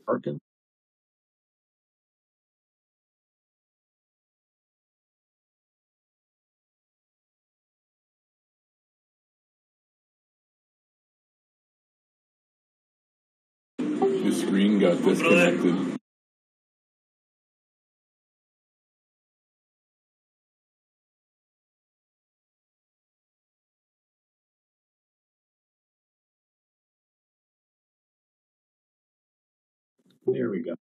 Arkin? The screen got disconnected. There we go.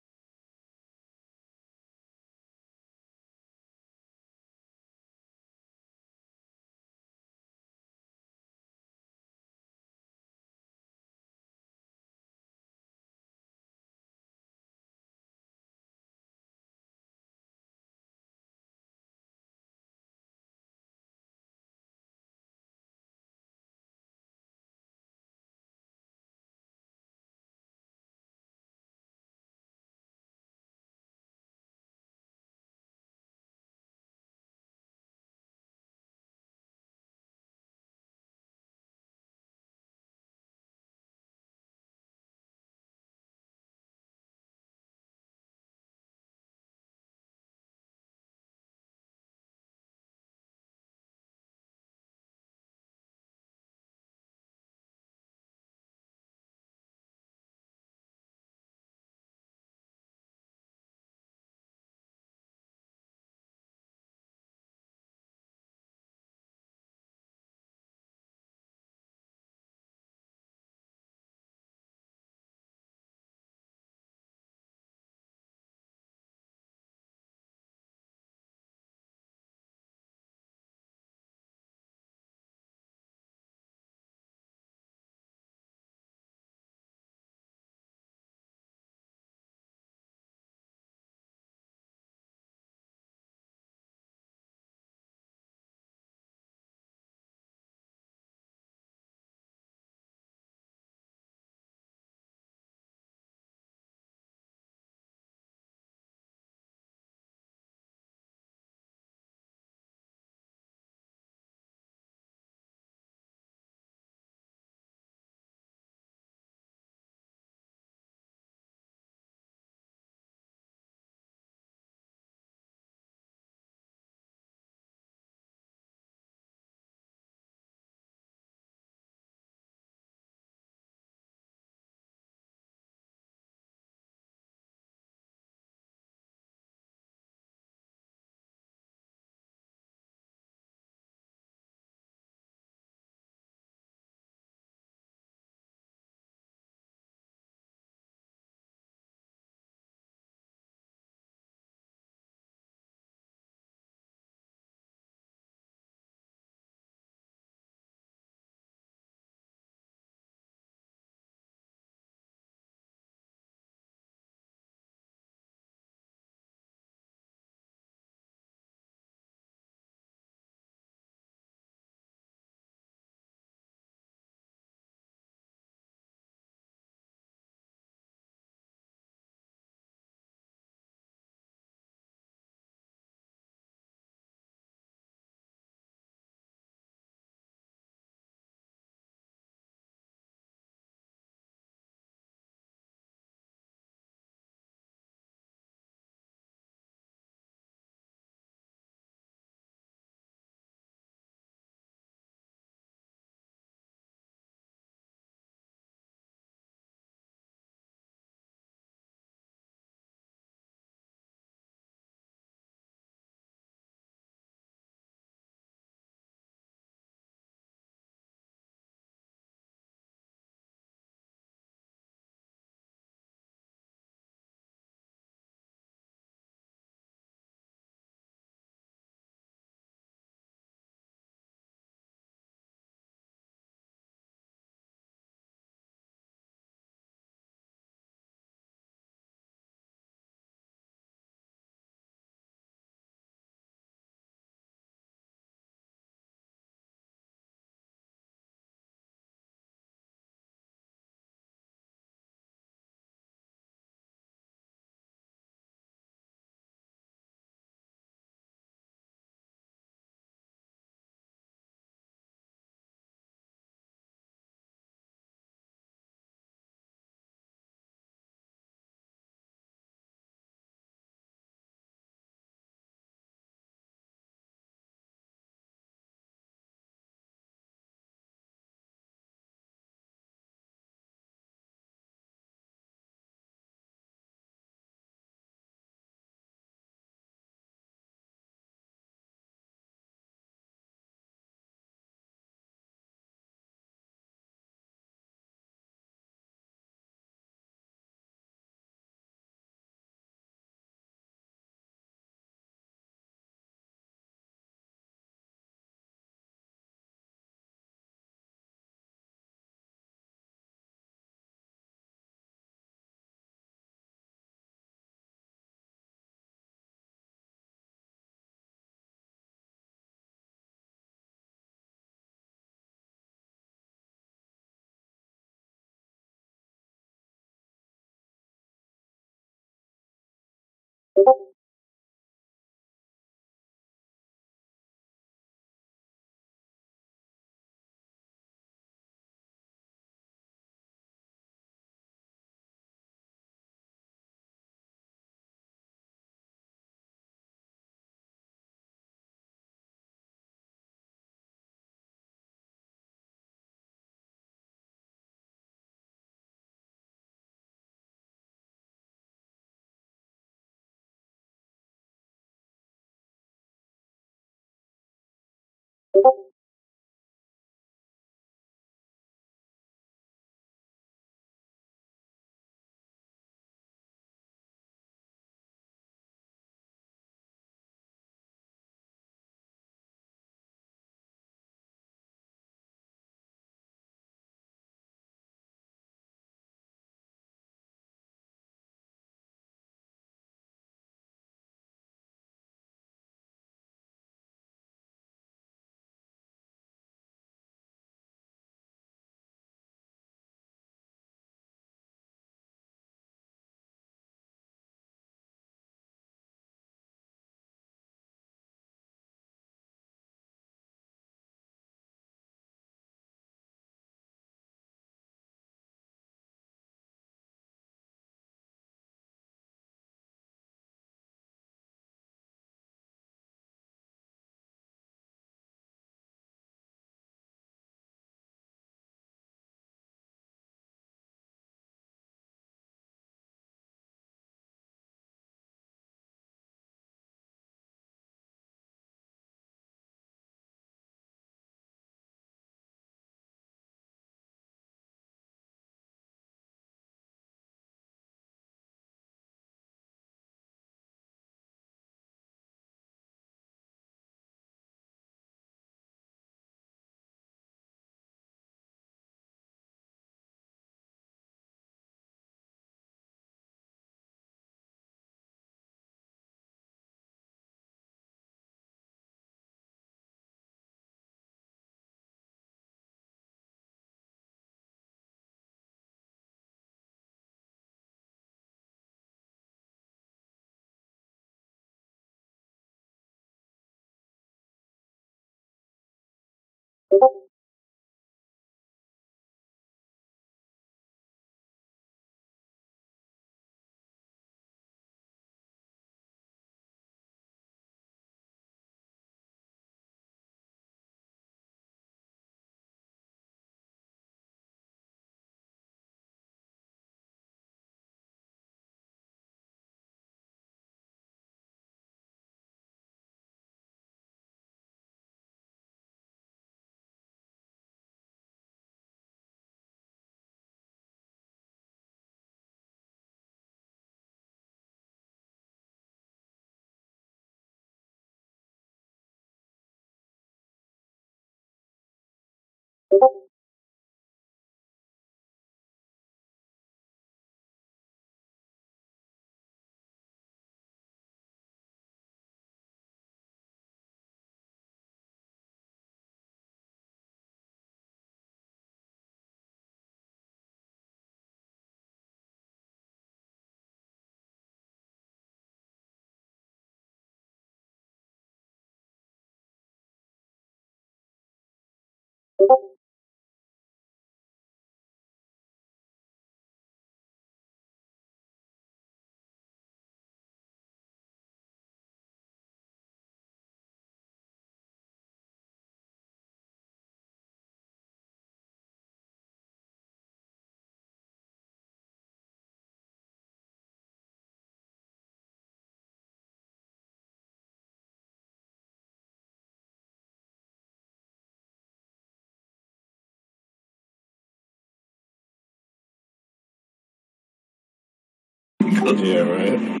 Yeah, right.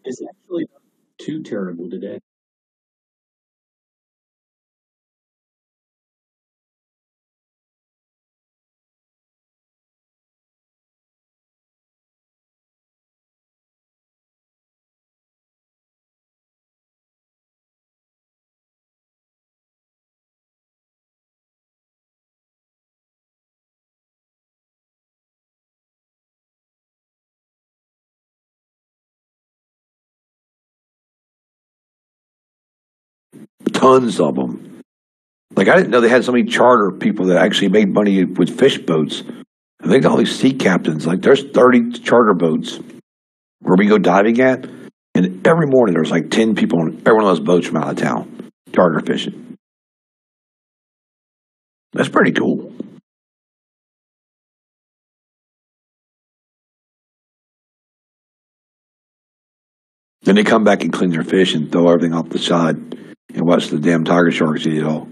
It's actually not too terrible today. tons of them. Like, I didn't know they had so many charter people that actually made money with fish boats. I think all these sea captains, like, there's 30 charter boats where we go diving at, and every morning there's like 10 people on every one of those boats from out of town, charter fishing. That's pretty cool. Then they come back and clean their fish and throw everything off the side and watch the damn tiger sharks eat it all.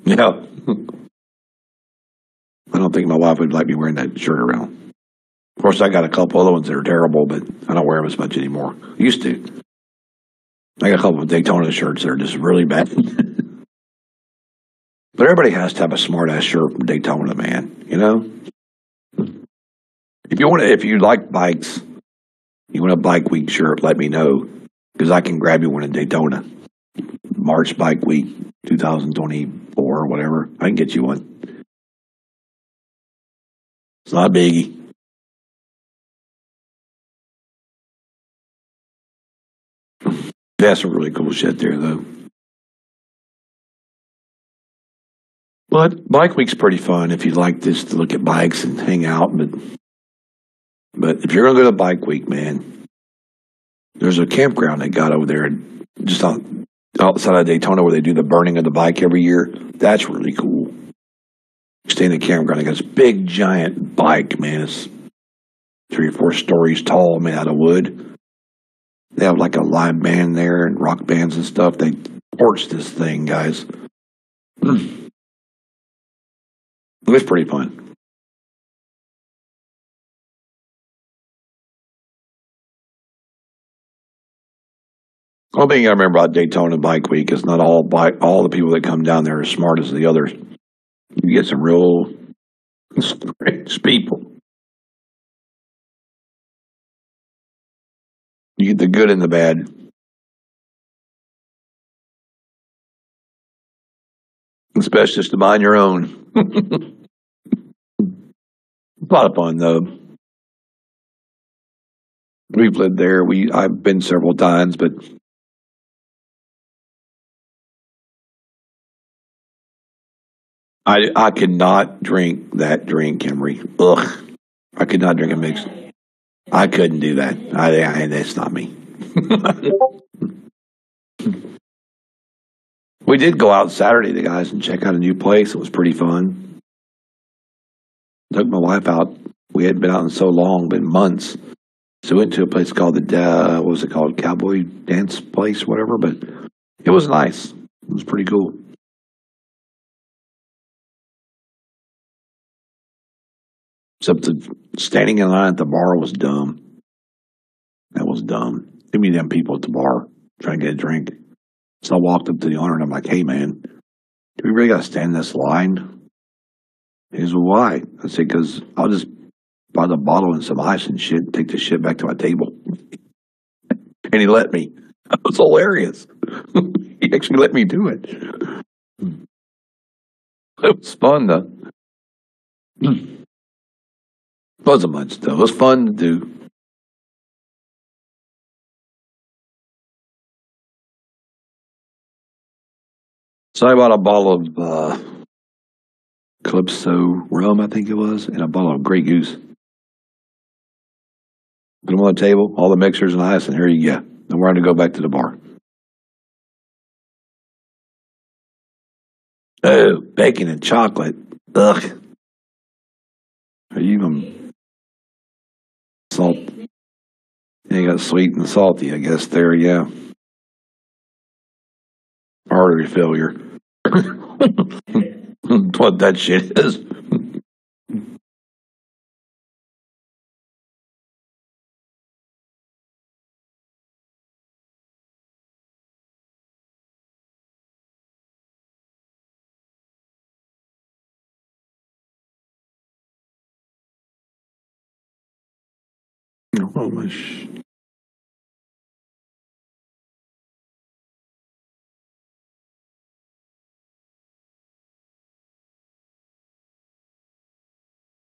Yeah. I don't think my wife would like me wearing that shirt around. Of course, I got a couple other ones that are terrible, but I don't wear them as much anymore. Used to. I got a couple of Daytona shirts that are just really bad. But everybody has to have a smart-ass shirt from Daytona, man. You know? If you like bikes, you want a Bike Week shirt, let me know. Because I can grab you one in Daytona. March Bike Week 2024 or whatever. I can get you one. It's not a biggie. That's some really cool shit there, though. But Bike Week's pretty fun if you like this to look at bikes and hang out. But if you're going to go to Bike Week, man, there's a campground they got over there just outside of Daytona where they do the burning of the bike every year. That's really cool. Stay in the campground. They got this big, giant bike, man. It's 3 or 4 stories tall, made out of wood. They have like a live band there and rock bands and stuff. They torch this thing, guys. It was pretty fun. One thing I remember about Daytona Bike Week is not all the people that come down there are as smart as the others. You get some real strange people. You get the good and the bad. It's best just to mind your own. A lot of fun, though. We've lived there. I've been several times, but I could not drink that drink, Emery. Ugh. I could not drink a mix. I couldn't do that. That's not me. We did go out Saturday, the guys, and check out a new place. It was pretty fun. Took my wife out. We hadn't been out in so long, been months. So we went to a place called what was it called? Cowboy Dance Place, whatever. But it was nice. It was pretty cool. Except the standing in line at the bar was dumb. That was dumb. Too many damn people at the bar trying to get a drink. So I walked up to the owner and I'm like, "Hey, man, do we really got to stand in this line?" He goes, "Well, why?" I said, "Because I'll just buy the bottle and some ice and shit and take the shit back to my table." And he let me. That was hilarious. He actually let me do it. It was fun, though. Wasn't much, though. It was fun to do. So I bought a bottle of Calypso rum, I think it was, and a bottle of Grey Goose. Put them on the table, all the mixers and ice, and here you go. Then we're going to go back to the bar. Oh, bacon and chocolate. Ugh. Are you even salt? Yeah, you got sweet and salty, I guess. There, yeah. Artery failure. What that shit is. Oh, my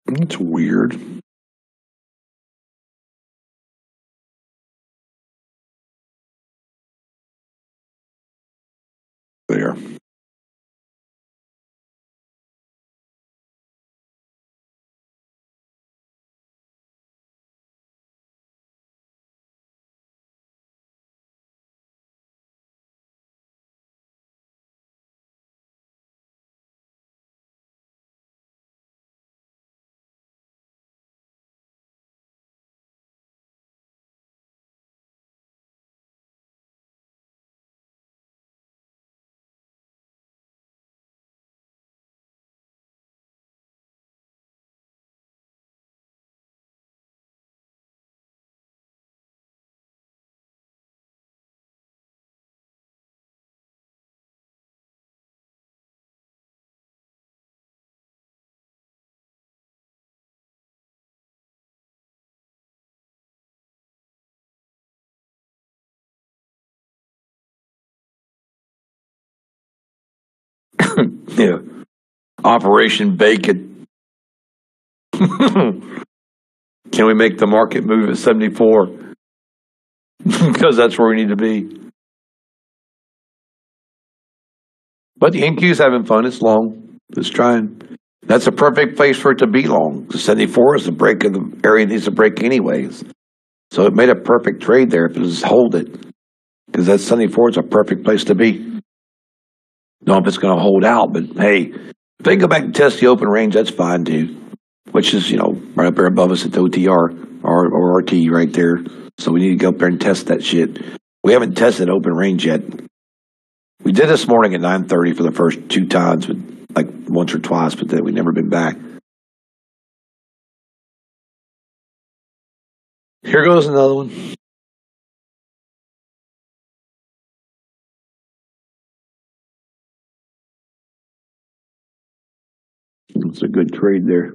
That's weird. Yeah. Operation Bacon. Can we make the market move at 74? Because that's where we need to be. But the NQ's having fun. It's long. It's trying. That's a perfect place for it to be long. The 74 is the break of the area needs to break anyways. So it made a perfect trade there if it just hold it. Because that 74 is a perfect place to be. Don't know if it's going to hold out, but hey, if they go back and test the open range, that's fine too. Which is, right up there above us at the OTR or RT right there. So we need to go up there and test that shit. We haven't tested open range yet. We did this morning at 9:30 for the first 2 times, but like once or twice, but then we've never been back. Here goes another one. It's a good trade there.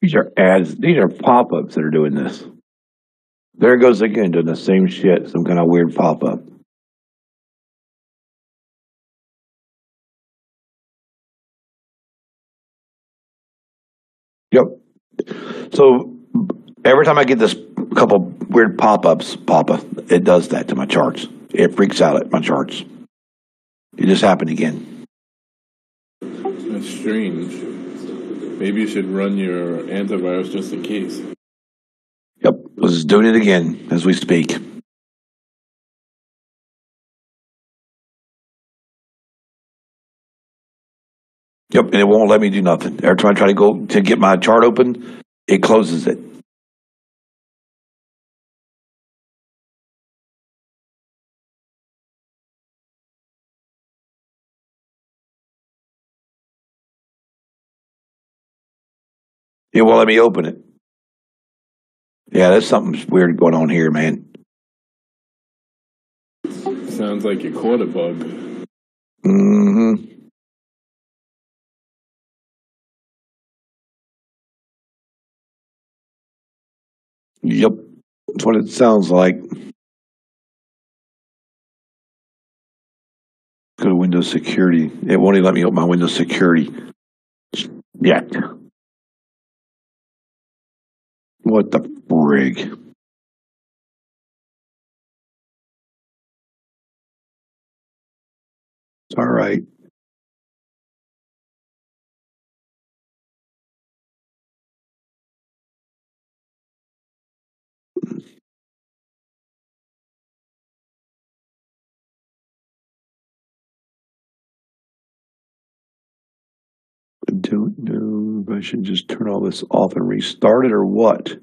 These are ads. These are pop-ups that are doing this. There it goes again, doing the same shit. Some kind of weird pop-up. Yep. So every time I get this couple weird pop-ups, it does that to my charts. It freaks out at my charts. It just happened again. That's strange. Maybe you should run your antivirus just in case. Yep. This is doing it again as we speak. Yep, and it won't let me do nothing. Every time I try to go to get my chart open, it closes it. It won't let me open it. Yeah, there's something weird going on here, man. Sounds like you caught a bug. Mm-hmm. Yep, that's what it sounds like. Go to Windows Security. It won't even let me open my Windows Security yet. What the frig? It's all right. I don't know if I should just turn all this off and restart it or what.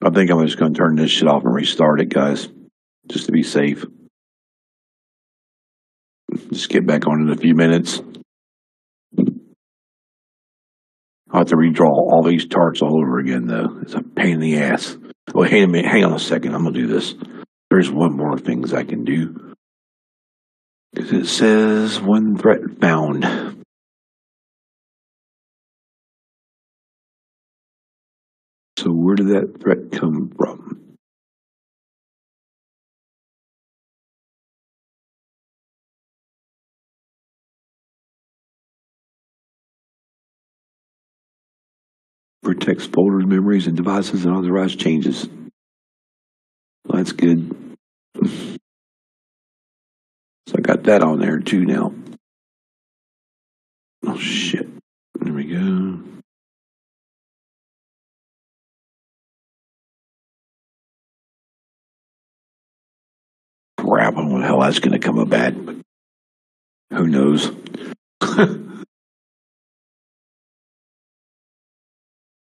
I think I'm just going to turn this shit off and restart it, guys, just to be safe. Just get back on in a few minutes. I'll have to redraw all these charts all over again, though. It's a pain in the ass. Oh, hang on a second. I'm going to do this. There's one more things I can do. Because it says one threat found. So where did that threat come from? Protects folders, memories, and devices and authorized changes. that's good. So I got that on there too now. Oh shit. There we go. Crap, I don't know how that's going to come about, but who knows?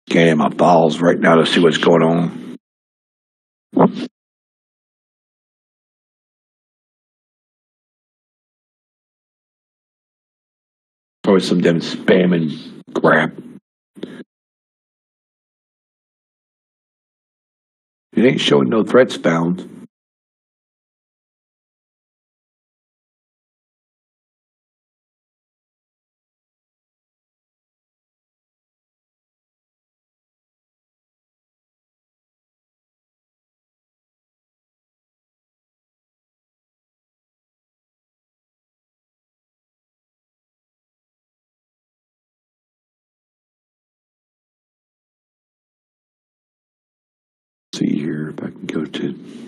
Getting my files right now to see what's going on. Probably some damn spam and crap. It ain't showing no threats found. See here if I can go to.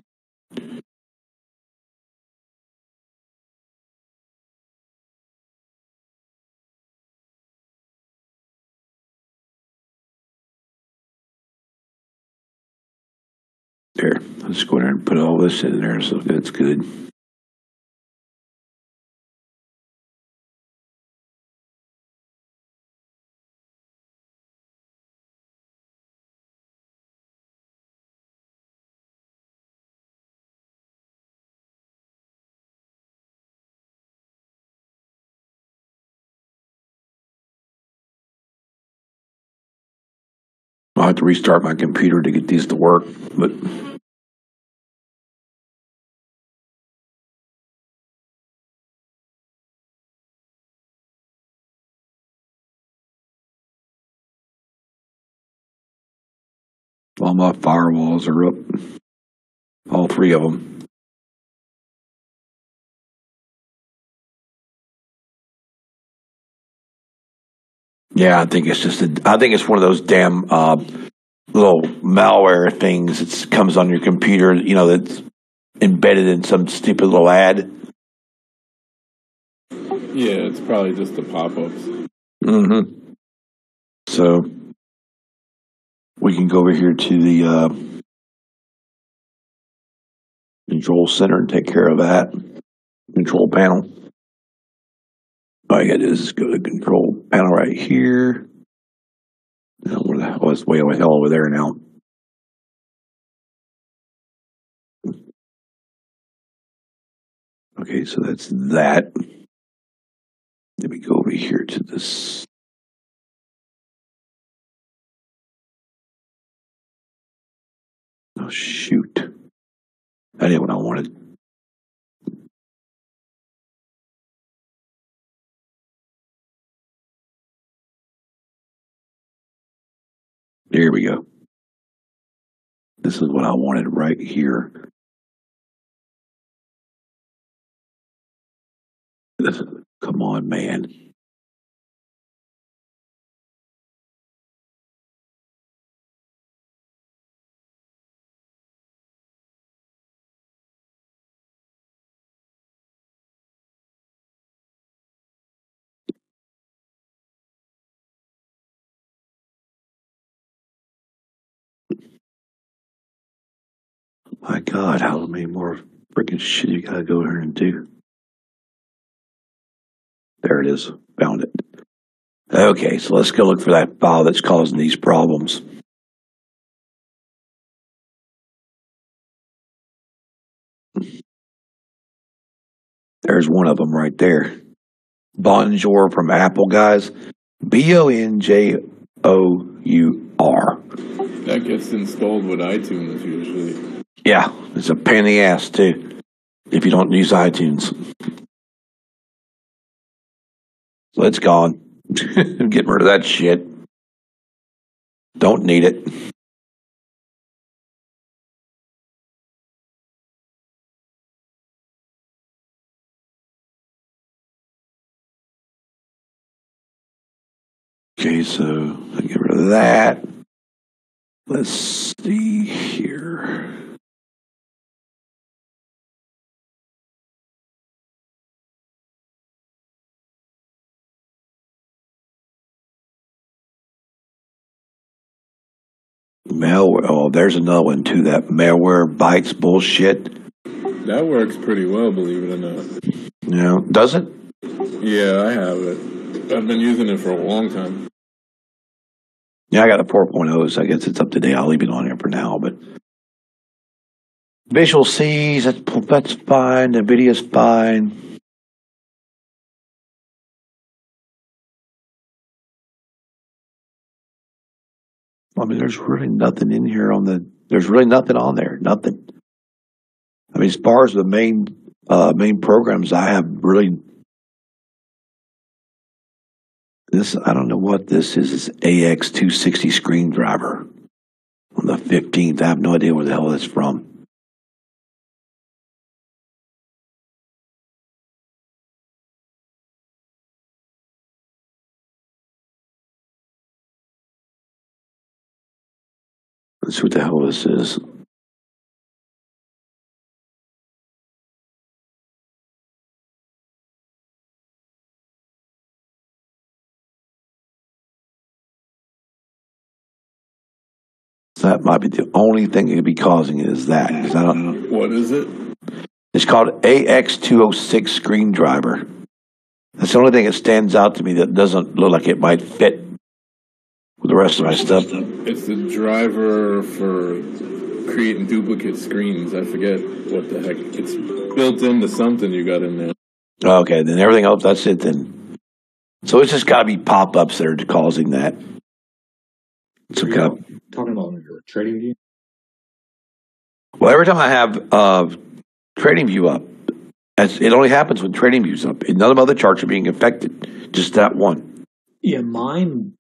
There, let's go in there and put all this in there so that's good. I'll have to restart my computer to get these to work, but all my firewalls are up. All three of them. Yeah, I think it's just I think it's one of those damn little malware things that comes on your computer, you know, that's embedded in some stupid little ad. Yeah, it's probably just the pop-ups. Mm-hmm. So we can go over here to the control center and take care of that. Control panel. All I got to do is go to the control panel right here. Now, where the hell is way the hell over there now? Okay, so that's that. Then we go over here to this. Oh, shoot. That ain't what I wanted. There we go. This is what I wanted right here. Come on, man. My God, how many more freaking shit you gotta go here and do? There it is. Found it. Okay, so let's go look for that file that's causing these problems. There's one of them right there. Bonjour from Apple, guys. Bonjour. That gets installed with iTunes usually. Yeah, it's a pain in the ass, too, if you don't use iTunes. So it's gone. Getting rid of that shit. Don't need it. Okay, so I get rid of that. Let's see here. Malware. Oh, there's another one too. That malware bites bullshit. That works pretty well, believe it or not. You know, does it? Yeah, I have it. I've been using it for a long time. Yeah, I got a 4.0, so I guess it's up to date. I'll leave it on here for now. But Visual C's, that's fine. NVIDIA's fine. I mean, there's really nothing in here there's really nothing on there. Nothing. I mean, as far as the main programs, I have really I don't know what this is. It's AX260 screen driver on the 15th. I have no idea where the hell that's from. Let's see what the hell this is. That might be the only thing it could be causing it is that. 'Cause I don't know. What is it? It's called AX206 screen driver. That's the only thing that stands out to me that doesn't look like it might fit with the rest of my stuff. It's the driver for creating duplicate screens. I forget what the heck. It's built into something you got in there. Okay, then everything else, that's it then. So it's just got to be pop-ups that are causing that. So talking about your trading view? Well, every time I have trading view up, it only happens when trading view's up. None of other charts are being affected, just that one. Yeah, mine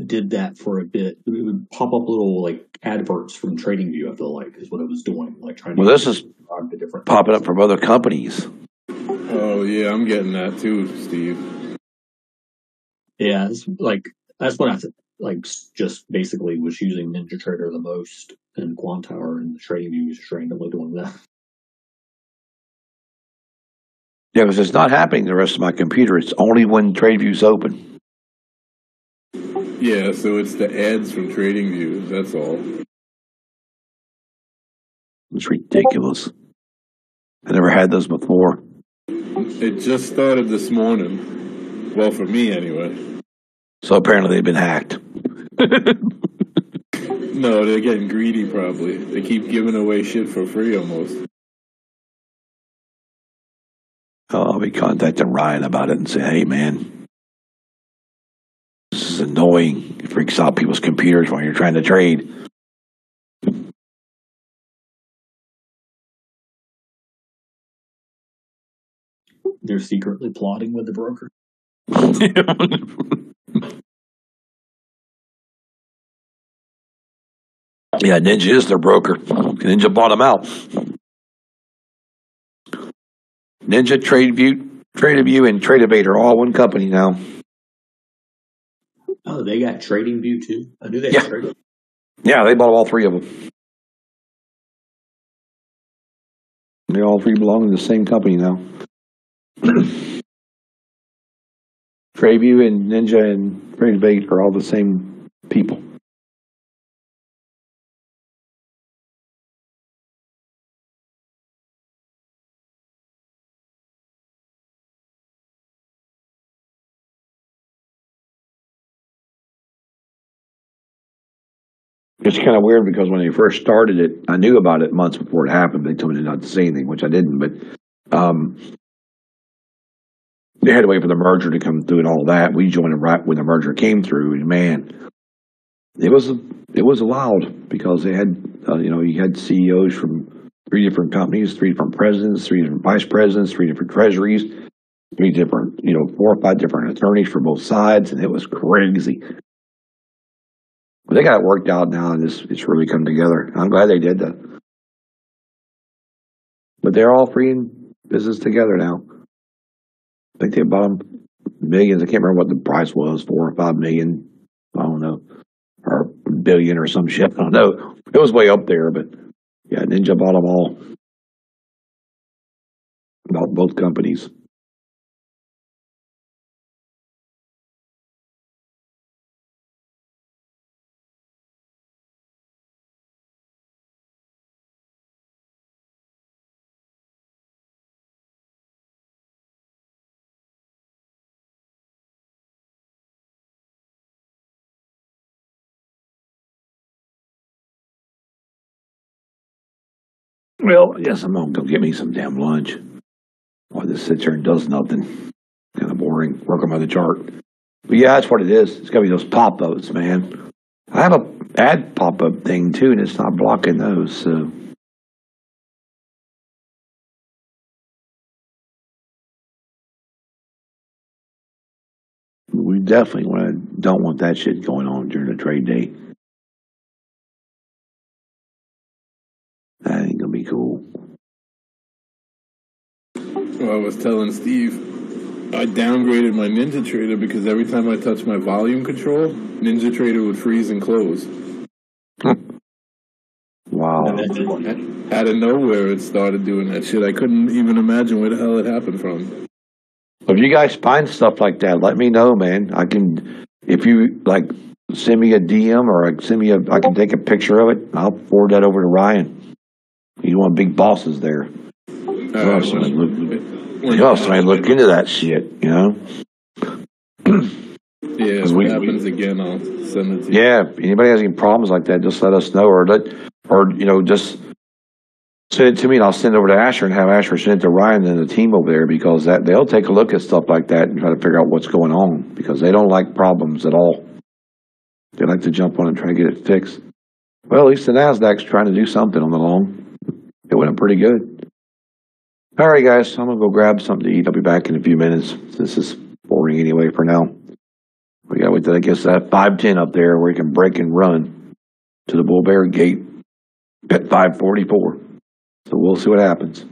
did that for a bit. It would pop up little like adverts from TradingView. I feel like is what it was doing, like trying to. Well, this is the different popping up from other companies. Oh yeah, I'm getting that too, Steve. Yeah, it's like that's what I just basically was using NinjaTrader the most and Quantower, and the TradingView was just randomly doing that. Yeah, because it's not happening to the rest of my computer. It's only when TradeView's open. Yeah, so it's the ads from TradingView. That's all. It's ridiculous. I never had those before. It just started this morning. Well, for me anyway. So apparently they've been hacked. No, they're getting greedy probably. They keep giving away shit for free almost. I'll be contacting Ryan about it and say, hey, man, this is annoying. It freaks out people's computers while you're trying to trade. They're secretly plotting with the broker. Yeah, Ninja is their broker. Ninja bought them out. Ninja, TradeView, and TradeAvate are all one company now. Oh, they got TradingView too? I knew they had TradingView. Yeah, they bought all three of them. They all three belong to the same company now. TradeView and Ninja and TradeAvate are all the same people. It's kind of weird because when they first started it, I knew about it months before it happened. They told me not to say anything, which I didn't. But they had to wait for the merger to come through and all that. We joined them right when the merger came through, and man, it was wild because they had you had CEOs from 3 different companies, 3 different presidents, 3 different vice presidents, 3 different treasuries, 3 different 4 or 5 different attorneys for both sides, and it was crazy. But they got it worked out now, and it's really come together. I'm glad they did that. But they're all free in business together now. I think they bought them millions. I can't remember what the price was, 4 or 5 million. I don't know, or a billion or some shit. I don't know. It was way up there, but yeah, Ninja bought them all. Bought both companies. Well, yes, I'm gonna go get me some damn lunch. While this sits here and does nothing. Kind of boring. Work on the chart. But yeah, that's what it is. It's gotta be those pop ups, man. I have a ad pop up thing too, and it's not blocking those. So we definitely don't want that shit going on during the trade day. That ain't gonna be cool. Well, I was telling Steve, I downgraded my Ninja Trader because every time I touched my volume control, Ninja Trader would freeze and close. Wow. And then, Out of nowhere, it started doing that shit. I couldn't even imagine where the hell it happened from. If you guys find stuff like that, let me know, man. I can, if you like, send me a DM or I can take a picture of it. I'll forward that over to Ryan. He's one of the big bosses there. You know, somebody look into that shit, you know? Yeah, if it happens again, I'll send it to you. Yeah, if anybody has any problems like that, just let us know, or just send it to me, and I'll send it over to Asher and have Asher send it to Ryan and the team over there because they'll take a look at stuff like that and try to figure out what's going on because they don't like problems at all. They like to jump on and try to get it fixed. Well, at least the Nasdaq's trying to do something on the long. It went pretty good. All right, guys, I'm gonna go grab something to eat. I'll be back in a few minutes. This is boring anyway for now. We got to wait till I guess that 510 up there where you can break and run to the Bull Bear Gate at 544. So we'll see what happens.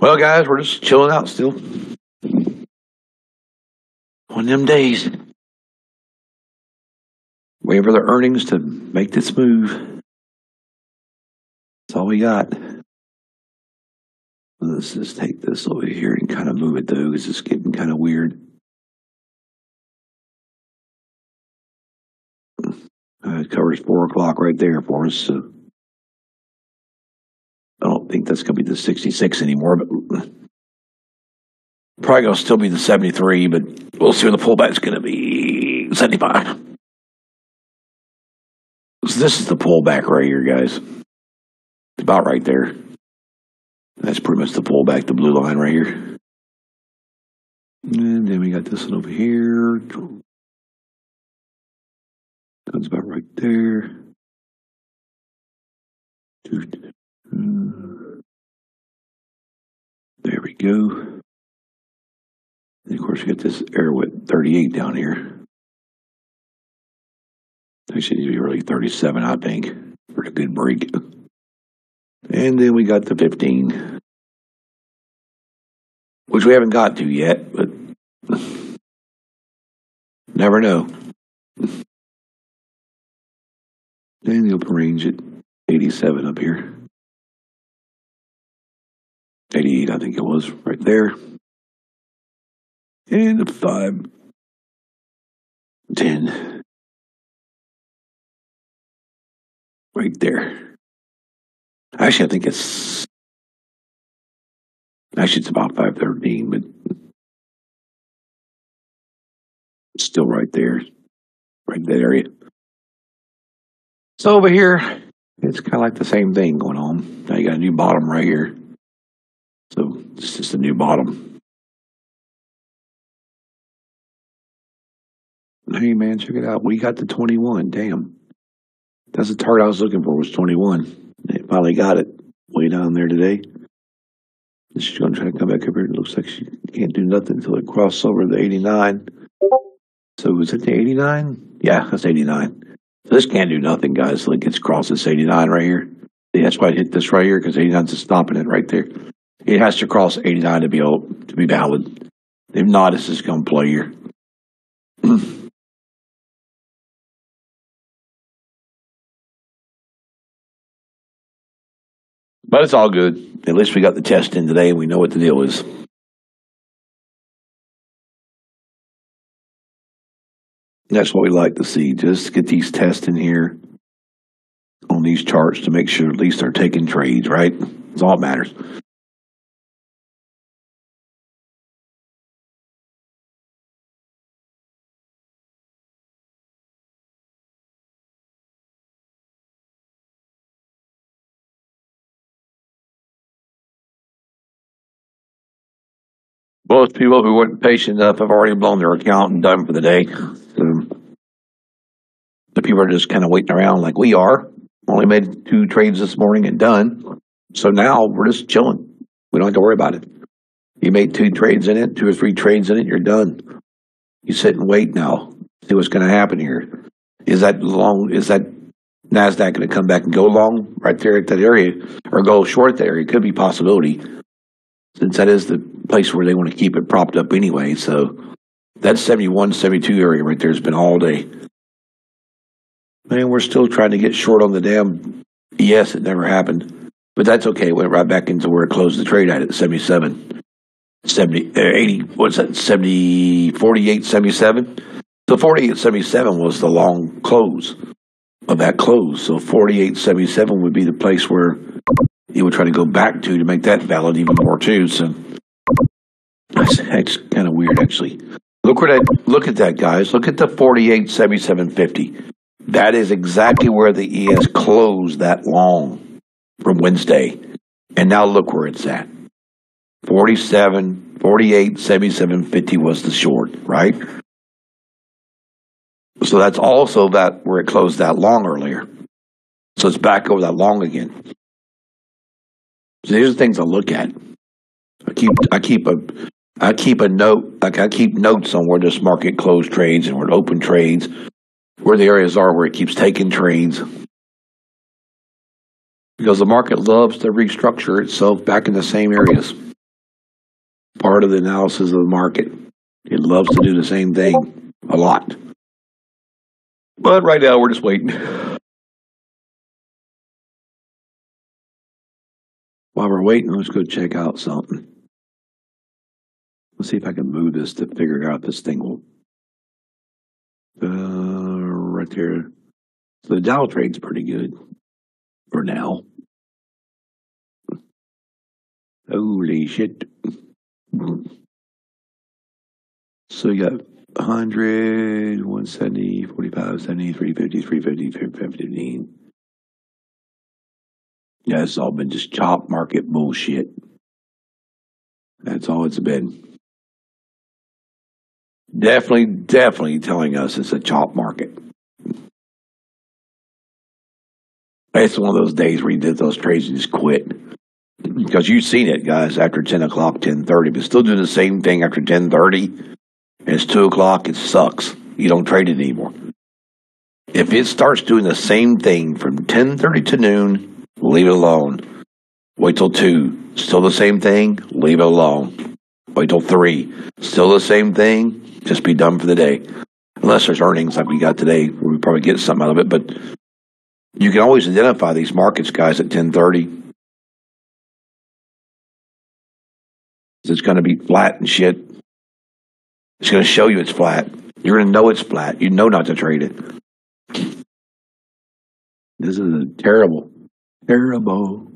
Well, guys, we're just chilling out still. One of them days. Waiting for the earnings to make this move. That's all we got. Let's just take this over here and kind of move it, though, because it's getting kind of weird. It covers 4 o'clock right there for us, so I don't think that's going to be the 66 anymore, but probably going to still be the 73, but we'll see where the pullback's going to be. 75. So this is the pullback right here, guys. It's about right there. That's pretty much the pullback, the blue line right here. And then we got this one over here. That's about right there. There we go. And of course, we got this Airwit 38 down here. Actually, needs to be really 37, I think, for a good break. And then we got the 15, which we haven't got to yet, but never know. And the open range at 87 up here. 88, I think it was, right there. And a 5, 10. Right there. Actually, I think it's about 513, but it's still right there, right in that area. So over here, it's kind of like the same thing going on. Now you got a new bottom right here. So it's just a new bottom. Hey man, check it out. We got the 21. Damn. That's the target I was looking for, was 21. They finally got it way down there today. She's going to try to come back up here. It looks like she can't do nothing until it crosses over the 89. So is it the 89? Yeah, that's 89. So this can't do nothing, guys, until it gets across this 89 right here. See, that's why I hit this right here, because 89's just stopping it right there. It has to cross 89 to be valid. If not, it's just going to play here. But it's all good. At least we got the test in today and we know what the deal is. That's what we like to see. Just get these tests in here on these charts to make sure at least they're taking trades, right? That's all that matters. Most people who weren't patient enough have already blown their account and done for the day. So the people are just kind of waiting around like we are. Only made 2 trades this morning and done. So now we're just chilling. We don't have to worry about it. You made 2 trades in it, 2 or 3 trades in it, you're done. You sit and wait now. See what's going to happen here. Is that NASDAQ going to come back and go long right there at that area or go short there? It could be a possibility, since that is the place where they want to keep it propped up anyway. So that 71, 72 area right there has been all day. Man, we're still trying to get short on the damn ES. It never happened. But that's okay. It went right back into where it closed the trade at 77. 80, what's that, 70, 48, 77? So 48, 77 was the long close of that close. So 48, 77 would be the place where you would try to go back to make that valid even more too. So that's kind of weird, actually. Look at that, guys. Look at the 48, 77, 50. That is exactly where the ES closed that long from Wednesday. And now look where it's at. 47, 48, 77, 50 was the short, right? So that's also that where it closed that long earlier. So it's back over that long again. So these are things I look at. I keep a note, like I keep notes on where this market closed trades and where it open trades, where the areas are where it keeps taking trades. Because the market loves to restructure itself back in the same areas. Part of the analysis of the market. It loves to do the same thing a lot. But right now, we're just waiting. While we're waiting, let's go check out something. Let's see if I can move this to figure out this thing will. Right there. So the Dow trade's pretty good for now. Holy shit. So you got 100, 170, 45, 70, 350, 350, 315. Yeah, it's all been just chop market bullshit. That's all it's been. Definitely telling us it's a chop market. It's one of those days where you did those trades and just quit. Because you've seen it, guys, after 10 o'clock, 10:30. But still doing the same thing after 10:30, and it's 2 o'clock, it sucks. You don't trade it anymore. If it starts doing the same thing from 10:30 to noon, leave it alone. Wait till 2, still the same thing, leave it alone. Wait till 3, still the same thing, just be done for the day. Unless there's earnings like we got today, where we probably get something out of it. But you can always identify these markets, guys, at 10:30. It's going to be flat and shit. It's going to show you it's flat. You're going to know it's flat. You know not to trade it. This is terrible. Terrible.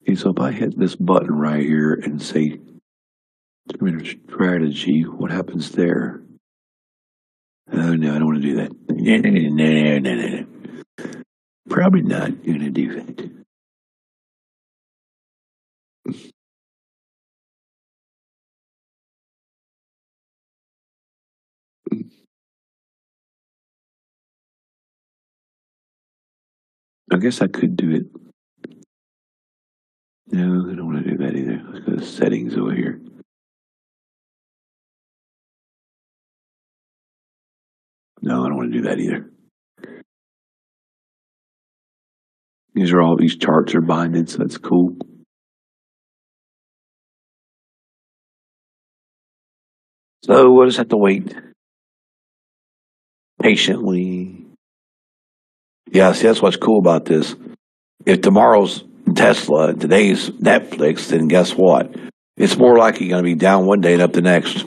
Okay, so if I hit this button right here and say strategy, what happens there? Oh, no, I don't want to do that. No. Probably not going to do that. I guess I could do it. No, I don't want to do that either. Let's go to settings over here. No, I don't want to do that either. These charts are binded, so that's cool. So we'll just have to wait patiently. Yeah, see, that's what's cool about this. If tomorrow's Tesla and today's Netflix, then guess what? It's more likely going to be down one day and up the next.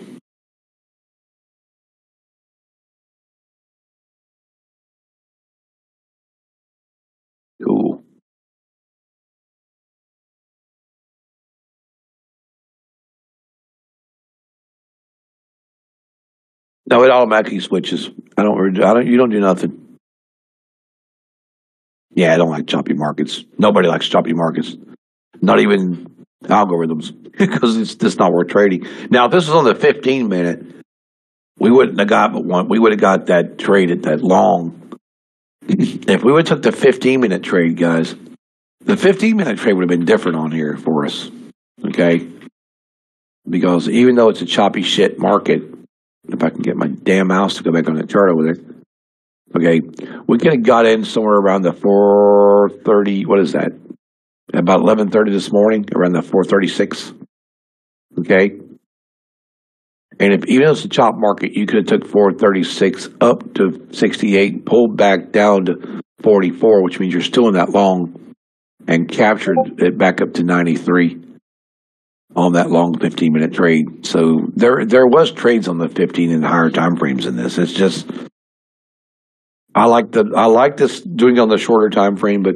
Cool. No, it automatically switches. You don't do nothing. Yeah, I don't like choppy markets. Nobody likes choppy markets. Not even algorithms, because it's just not worth trading. Now, if this was on the 15-minute, we wouldn't have got but one. We would have got that trade at that long. If we would have took the 15-minute trade, guys, the 15-minute trade would have been different on here for us. Okay? Because even though it's a choppy shit market, if I can get my damn mouse to go back on that chart over there. Okay, we could have got in somewhere around the 4:30. What is that? About 11:30 this morning, around the 4:36. Okay, and even though it's a chop market, you could have took 4:36 up to 68, pulled back down to 44, which means you're still in that long, and captured it back up to 93 on that long 15-minute trade. So there was trades on the 15 and higher time frames in this. It's just. I like this doing on the shorter time frame, but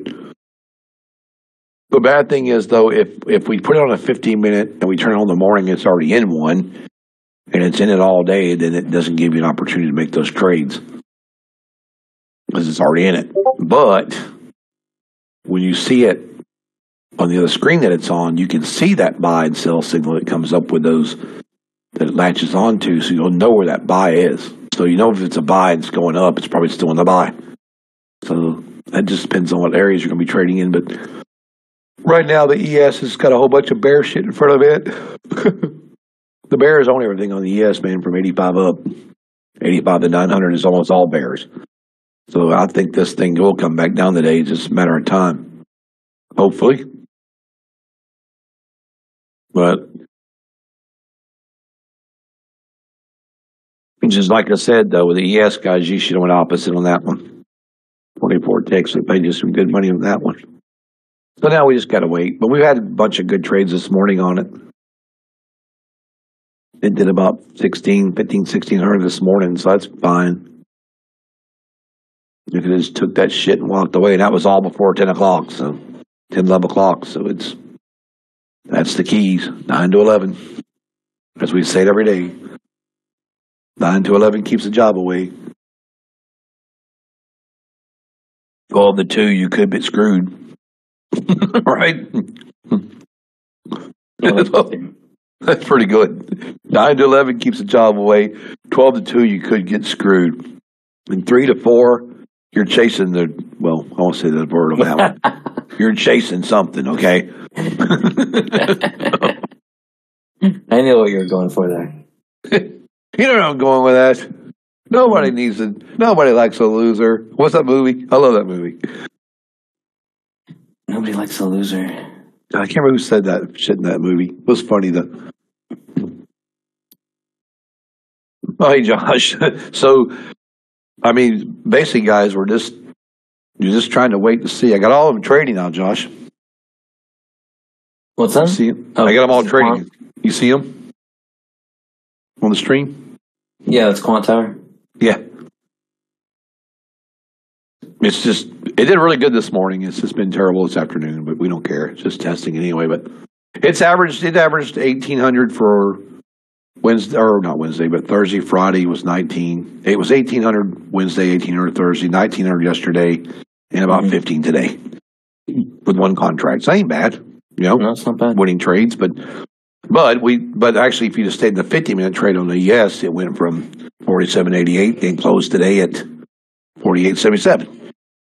the bad thing is though, if we put it on a 15-minute and we turn it on in the morning, it's already in one, and it's in it all day, then it doesn't give you an opportunity to make those trades because it's already in it. But when you see it on the other screen that it's on, you can see that buy and sell signal that comes up with those that it latches onto, so you'll know where that buy is. So you know if it's a buy and it's going up, it's probably still in the buy. So that just depends on what areas you're going to be trading in. But right now, the ES has got a whole bunch of bear shit in front of it. The bears own everything on the ES, man, from 85 up. 85 to 900 is almost all bears. So I think this thing will come back down today. It's just a matter of time. Hopefully. But just like I said, though, with the ES guys, you should have went opposite on that one. 24 ticks. We paid you some good money on that one. So now we just got to wait. But we've had a bunch of good trades this morning on it. It did about 1,600 this morning, so that's fine. You could have just took that shit and walked away, and that was all before 10 o'clock, so 10, 11 o'clock. So that's the keys, 9 to 11. As we say it every day, 9 to 11 keeps the job away. 12 to 2, you could get screwed. Right? That's pretty good. 9 to 11 keeps the job away. 12 to 2, you could get screwed. And 3 to 4, you're chasing I won't say the word on that one. You're chasing something, okay? I knew what you were going for there. You know where I'm going with that. Nobody likes a loser. What's that movie? I love that movie. Nobody likes a loser. I can't remember who said that shit in that movie. It was funny though. Oh, hey, Josh. So, basically, guys, you're just trying to wait to see. I got all of them trading now, Josh. What's that? See them? I got them all trading. You see them on the stream? Yeah, it's Quant Tower. Yeah. It did really good this morning. It's just been terrible this afternoon, but we don't care. It's just testing anyway. But it averaged 1,800 for Wednesday, or not Wednesday, but Thursday, Friday was 19. It was 1,800 Wednesday, 1,800 Thursday, 1,900 yesterday, and about 15 today with one contract. So that ain't bad. No, it's not bad. Winning trades, but actually, if you just stayed in the 50-minute trade on the ES, it went from 47.88 and closed today at 48.77.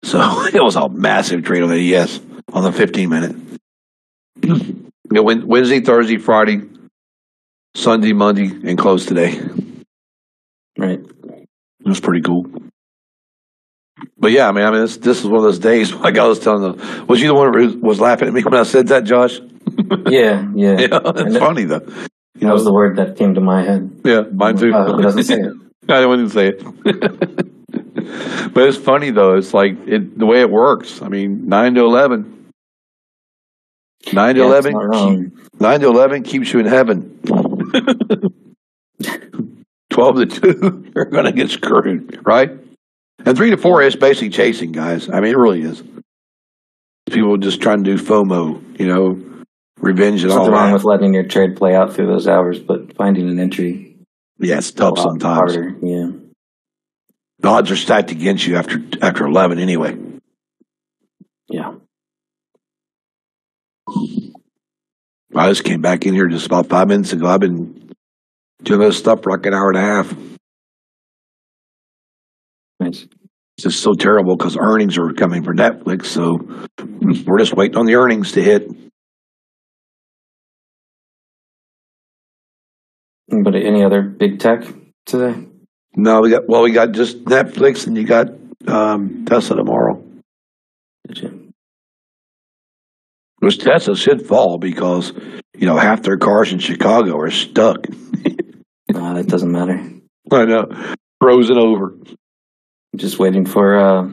So it was a massive trade on the ES on the 15-minute. It went Wednesday, Thursday, Friday, Sunday, Monday, and closed today. Right. It was pretty cool. But yeah, this is one of those days. Like I was telling them, was you the one who was laughing at me when I said that, Josh? Yeah. It's funny though. That was the word that came to my head. Yeah, mine too. It doesn't say it. I didn't say it. But it's funny though. It's like the way it works. 9 to 11. 9 to 11. 9 to 11 keeps you in heaven. 12 to 2, you're going to get screwed, right? And 3 to 4 is basically chasing, guys. It really is. People just trying to do FOMO, revenge and all that. Nothing wrong with letting your trade play out through those hours, but finding an entry. Yeah, it's tough sometimes. Harder. Yeah. The odds are stacked against you after 11 anyway. Yeah. I just came back in here just about 5 minutes ago. I've been doing this stuff for like an hour and a half. Nice. It's just so terrible because earnings are coming for Netflix, so we're just waiting on the earnings to hit. But any other big tech today? No, we got just Netflix, and you got Tesla tomorrow. Did you? Which Tesla should fall because half their cars in Chicago are stuck. That doesn't matter. I know, frozen over. Just waiting for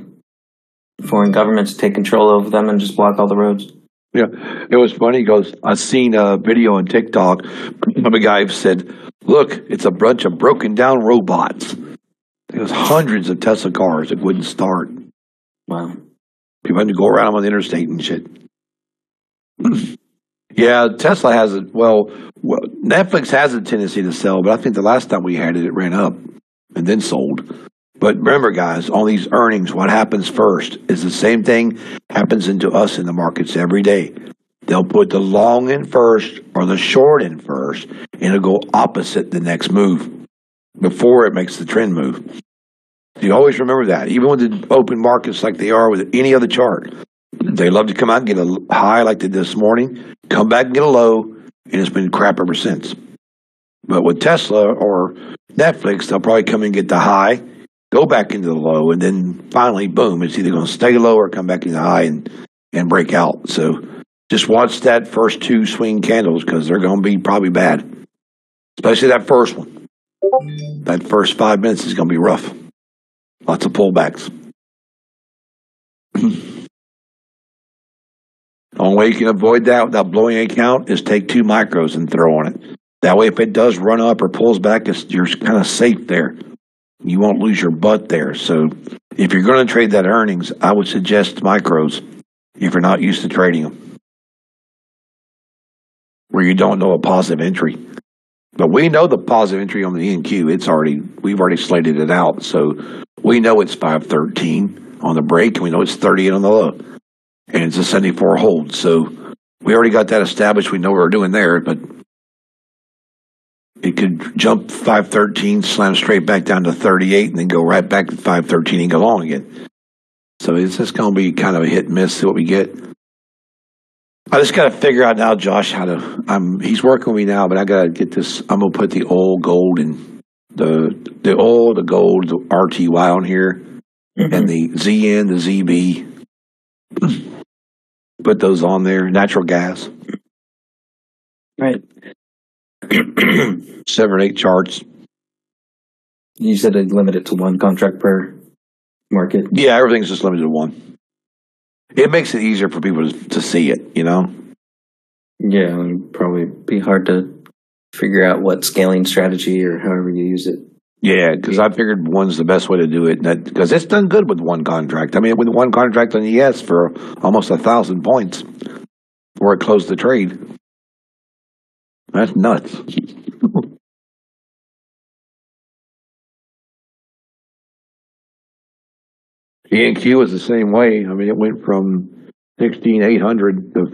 foreign governments to take control over them and just block all the roads. Yeah, it was funny because I seen a video on TikTok of a guy who said, "Look, it's a bunch of broken down robots." There was hundreds of Tesla cars that wouldn't start. Wow. People had to go around them on the interstate and shit. Yeah, Tesla has it. Well, Netflix has a tendency to sell, but I think the last time we had it, it ran up and then sold. But remember, guys, on these earnings, what happens first is the same thing happens into us in the markets every day. They'll put the long in first or the short in first, and it'll go opposite the next move before it makes the trend move. You always remember that. Even with the open markets like they are with any other chart, they love to come out and get a high like they did this morning, come back and get a low, and it's been crap ever since. But with Tesla or Netflix, they'll probably come and get the high, go back into the low, and then finally, boom, it's either going to stay low or come back into the high and break out. So Just watch that first 2 swing candles because they're going to be probably bad, especially that first one. That first 5 minutes is going to be rough. Lots of pullbacks. The only way you can avoid that without blowing a count is take 2 micros and throw on it. That way, if it does run up or pulls back, you're kind of safe there. You won't lose your butt there. So if you're going to trade that earnings, I would suggest micros if you're not used to trading them, where you don't know a positive entry. But we know the positive entry on the NQ. We've already slated it out. So we know it's 513 on the break, and we know it's 38 on the low. And it's a 74 hold. So we already got that established. We know what we're doing there, but it could jump 513, slam straight back down to 38, and then go right back to 513 and go long again. So it's just going to be kind of a hit and miss, see what we get. I just got to figure out now, Josh, how to. He's working with me now, but I got to get this. I'm going to put the old gold and the gold, the RTY on here, and the ZN, the ZB. Put those on there. Natural gas. Right. 7 or 8 charts. You said it limited to 1 contract per market. Yeah, everything's just limited to 1. It makes it easier for people to see it, you know? Yeah, it would probably be hard to figure out what scaling strategy or however you use it. Yeah, because I figured 1's the best way to do it. Because it's done good with 1 contract. I mean, with 1 contract on the ES for almost 1,000 points before it closed the trade. That's nuts. ENQ was the same way. I mean, it went from 16,800 to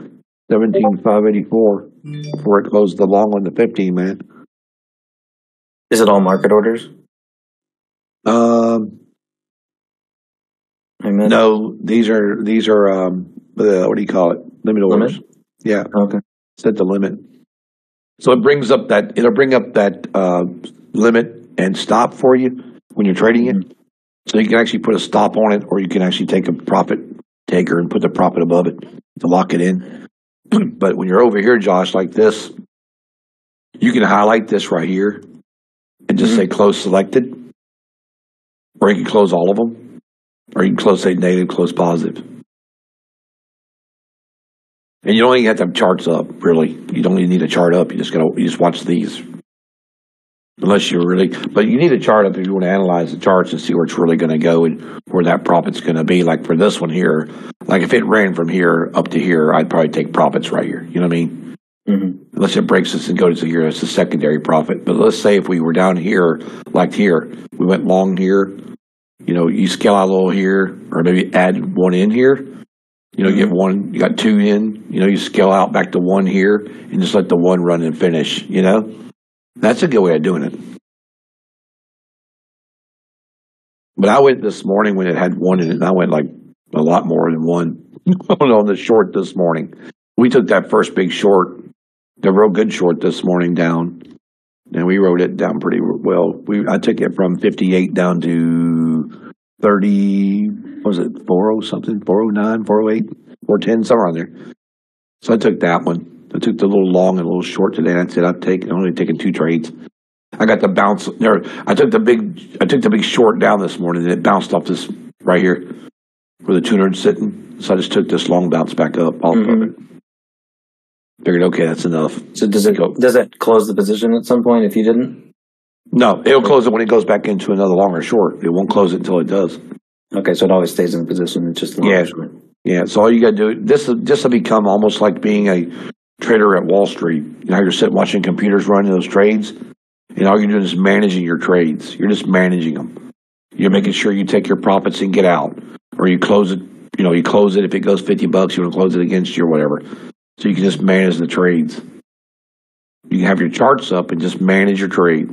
17,584 before it closed the long one to 15, man. Is it all market orders? No, these are what do you call it? Limit orders. Limit? Yeah. Okay. Set the limit. So it'll bring up that limit and stop for you when you're trading it. So you can actually put a stop on it, or you can actually take a profit taker and put the profit above it to lock it in. But when you're over here, Josh, like this, you can highlight this right here and just say close selected, or you can close all of them, or you can close, say, negative, close positive. And you don't even have to have charts up, really. You don't even need a chart up. You just watch these. Unless you're really, but you need a chart up if you want to analyze the charts and see where it's really going to go and where that profit's going to be. Like for this one here, like if it ran from here up to here, I'd probably take profits right here. You know what I mean? Unless it breaks us and goes to here, it's a secondary profit. But let's say if we were down here, like here, we went long here, you know, you scale out a little here, or maybe add 1 in here. You know, you get 1, you got 2 in, you know, you scale out back to 1 here and just let the 1 run and finish, you know? That's a good way of doing it. But I went this morning when it had 1 in it, and I went like a lot more than 1 on the short this morning. We took that first big short, the real good short this morning down, and we wrote it down pretty well. I took it from 58 down to 30, what was it, 40 something, 409, 408, 410, somewhere on there. So I took that one. I took the little long and a little short today. I said I'm only taking 2 trades. I got the bounce there. I took the big short down this morning, and it bounced off this right here where the 200's sitting. So I just took this long bounce back up off of it. Figured, okay, that's enough. So does that close the position at some point if you didn't? No, it'll close it when it goes back into another long or short. It won't close it until it does. Okay, so it always stays in the position. It's just long or short. Yeah. So all you got to do, this will become almost like being a trader at Wall Street. You know how you're sitting watching computers running those trades, and all you're doing is managing your trades. You're just managing them. You're making sure you take your profits and get out, or you close it. You know, you close it if it goes $50. You want to close it against you or whatever. So you can just manage the trades. You can have your charts up and just manage your trade,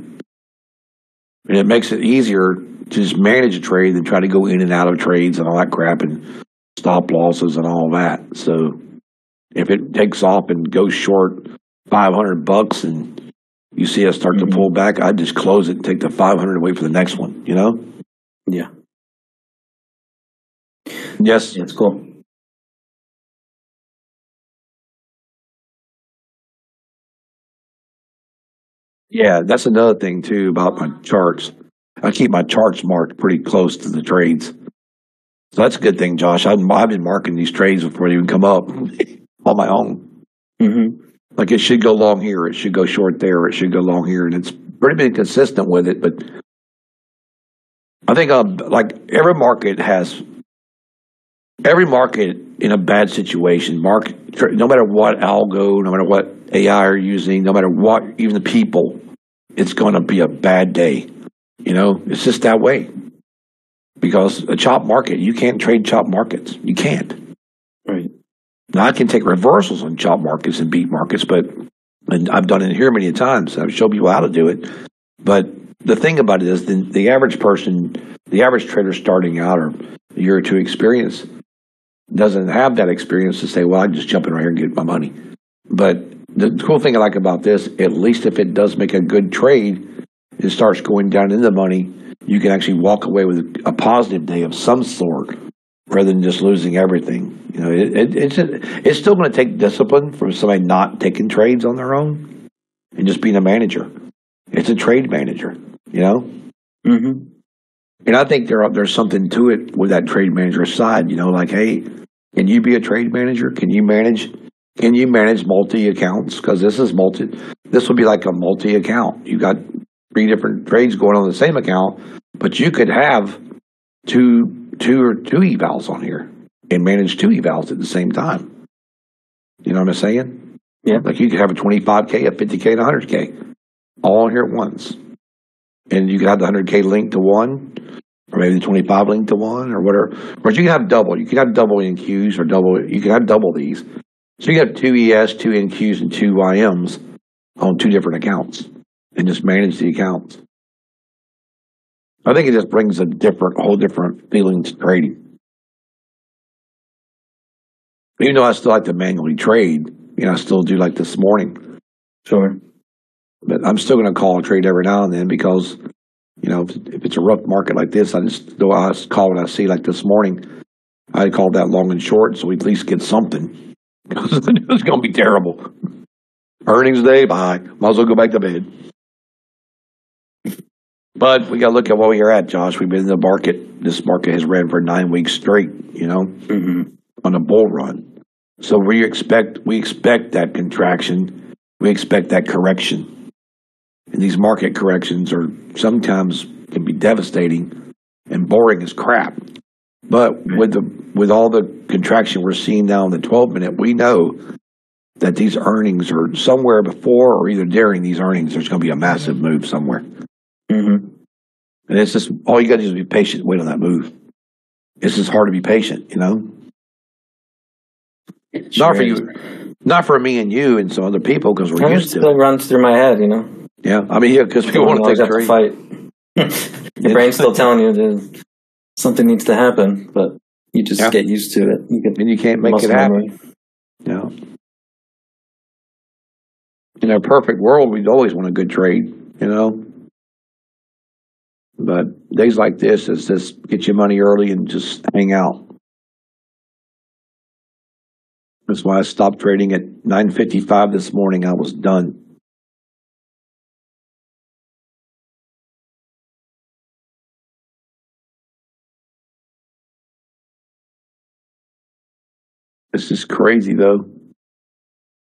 and it makes it easier to just manage a trade than try to go in and out of trades and all that crap and stop losses and all that. So if it takes off and goes short $500 and you see us start to pull back, I'd just close it and take the 500 and wait for the next one, you know? Yeah. Yes. That's cool. Yeah, that's another thing too about my charts. I keep my charts marked pretty close to the trades. So that's a good thing, Josh. I've been marking these trades before they even come up on my own. Mm-hmm. Like it should go long here, it should go short there, it should go long here, and it's pretty been consistent with it. But I think like every market in a bad situation, no matter what algo, no matter what AI are using, no matter what, even the people, it's going to be a bad day. It's just that way. Because a chop market, you can't trade chop markets. You can't. Right. Now I can take reversals on chop markets and beat markets, and I've done it here many times. I've shown people how to do it. But the thing about it is the average person, the average trader starting out or a year or two experience doesn't have that experience to say, well, I can just jump in right here and get my money. But the cool thing I like about this, at least if it does make a good trade, it starts going down in the money, you can actually walk away with a positive day of some sort rather than just losing everything. It's still going to take discipline from somebody not taking trades on their own and just being a manager. It's a trade manager, Mm-hmm. And I think there's something to it with that trade manager side, like, hey, can you be a trade manager? Can you manage multi accounts? Because this will be like a multi account. You got 3 different trades going on the same account, but you could have two evals on here and manage 2 evals at the same time. You know what I'm saying? Yeah. Like you could have a 25K, a 50K, and a 100K all here at once. And you could have the 100K linked to one, or maybe the 25 linked to one, or whatever. Or you can have double. You can have double NQs or you can have double these. So you have 2 ES, 2 NQs, and 2 YMs on 2 different accounts and just manage the accounts. I think it just brings a whole different feeling to trading. Even though I still like to manually trade, I still do like this morning. Sure. But I'm still going to call a trade every now and then because, if it's a rough market like this, I call what I see. Like this morning, I called that long and short, so we at least get something. It's going to be terrible. Earnings day, bye. Might as well go back to bed. But we got to look at where we are at, Josh. We've been in the market. This market has ran for 9 weeks straight, Mm-hmm. on a bull run. So we expect that contraction. We expect that correction. And these market corrections are sometimes can be devastating and boring as crap. But with all the contraction we're seeing now in the 12-minute, we know that these earnings are somewhere before or either during these earnings, there's going to be a massive move somewhere. Mm-hmm. And it's just, all you got to do is be patient, wait on that move. It's just hard to be patient, Not for you, not for me and you and some other people because we're used to it. It still runs through my head, Yeah, because people want to take a fight. Your brain's still telling you that something needs to happen, but you just get used to it. And you can't make it happen. Yeah. In a perfect world, we'd always want a good trade, But days like this is just get your money early and just hang out. That's why I stopped trading at 9:55 this morning. I was done. This is crazy, though.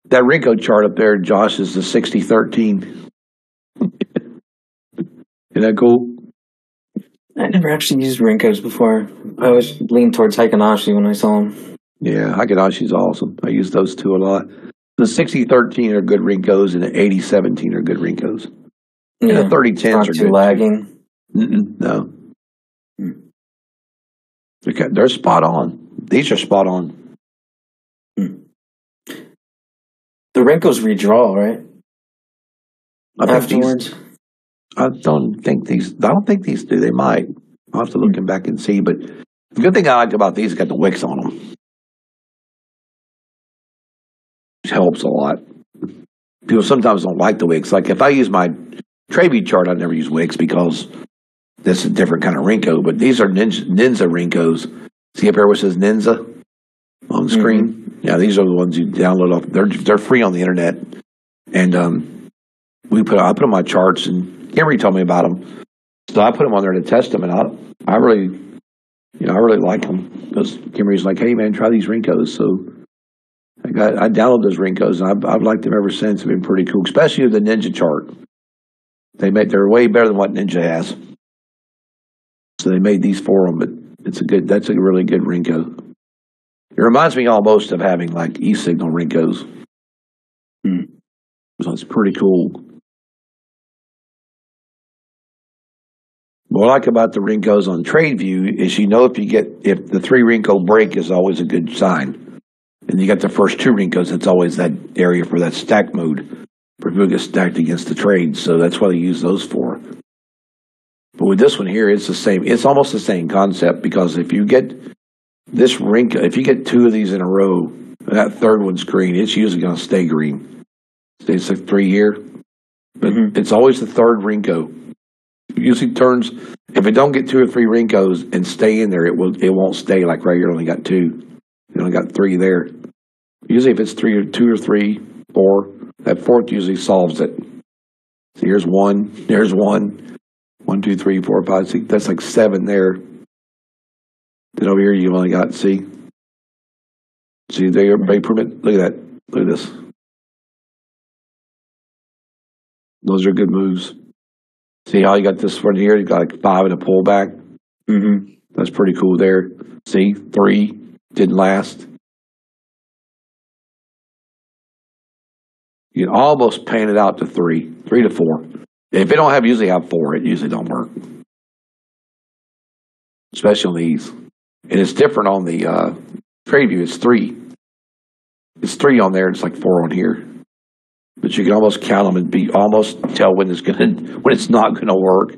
That Renko chart up there, Josh, is the 60-13. Isn't that cool? I never actually used Rinkos before. I always leaned towards Heikenhashi when I saw him. Yeah, Heikenhashi's awesome. I use those 2 a lot. The 60-13 are good Rinkos, and the 80-17 are good Rinkos. Yeah, and the 30-10s are too good. lagging. No. They're spot on. These are spot on. The Rinkos redraw, right? Afterwards? I don't think these do. They might. I'll have to look them back and see. But the good thing I like about these is got the wicks on them. Which helps a lot. People sometimes don't like the wicks. Like if I use my TradeView chart, I never use wicks because this is a different kind of Renko. But these are Ninja Renkos. See up here where it says Ninja on the screen? Mm-hmm. Yeah, these are the ones you download off. They're free on the internet. And I put on my charts, and Kimberly told me about them. So I put them on there to test them, and I really like them because Kimberly's like, hey man, try these Rincos. So I downloaded those Rincos, and I've liked them ever since. They've been pretty cool, especially the Ninja chart. They're way better than what Ninja has. So they made these for them, but that's a really good Rinco. It reminds me almost of having like E-Signal Rincos. So it's pretty cool. What I like about the Rincos on TradeView is if the 3 Rinco break is always a good sign. And you got the first 2 Rincos, it's always that area for that stack mode. For people get stacked against the trade. So that's what I use those for. But with this one here, it's the same. It's almost the same concept because if you get this Rinco, if you get 2 of these in a row, that third one's green, it's usually going to stay green. It's like 3 here. But it's always the third Rinco. Usually turns, if it don't get 2 or 3 Rincos and stay in there, it won't stay. Like right here, only got 2. You only got 3 there. Usually if it's 2 or 3, 4, that fourth usually solves it. So here's 1, there's 1. 1, 2, 3, 4, 5, 6. That's like 7 there. Then over here you only got, see there, permit. Look at that. Look at this. Those are good moves. See how you got this one here? You got like 5 and a pullback. That's pretty cool there. See, 3 didn't last. You can almost pan it out to 3 to 4. If it don't usually have 4, it usually don't work. Especially on these. And it's different on the TradeView. It's 3. It's 3 on there. It's like 4 on here. But you can almost count them and almost tell when it's not gonna work.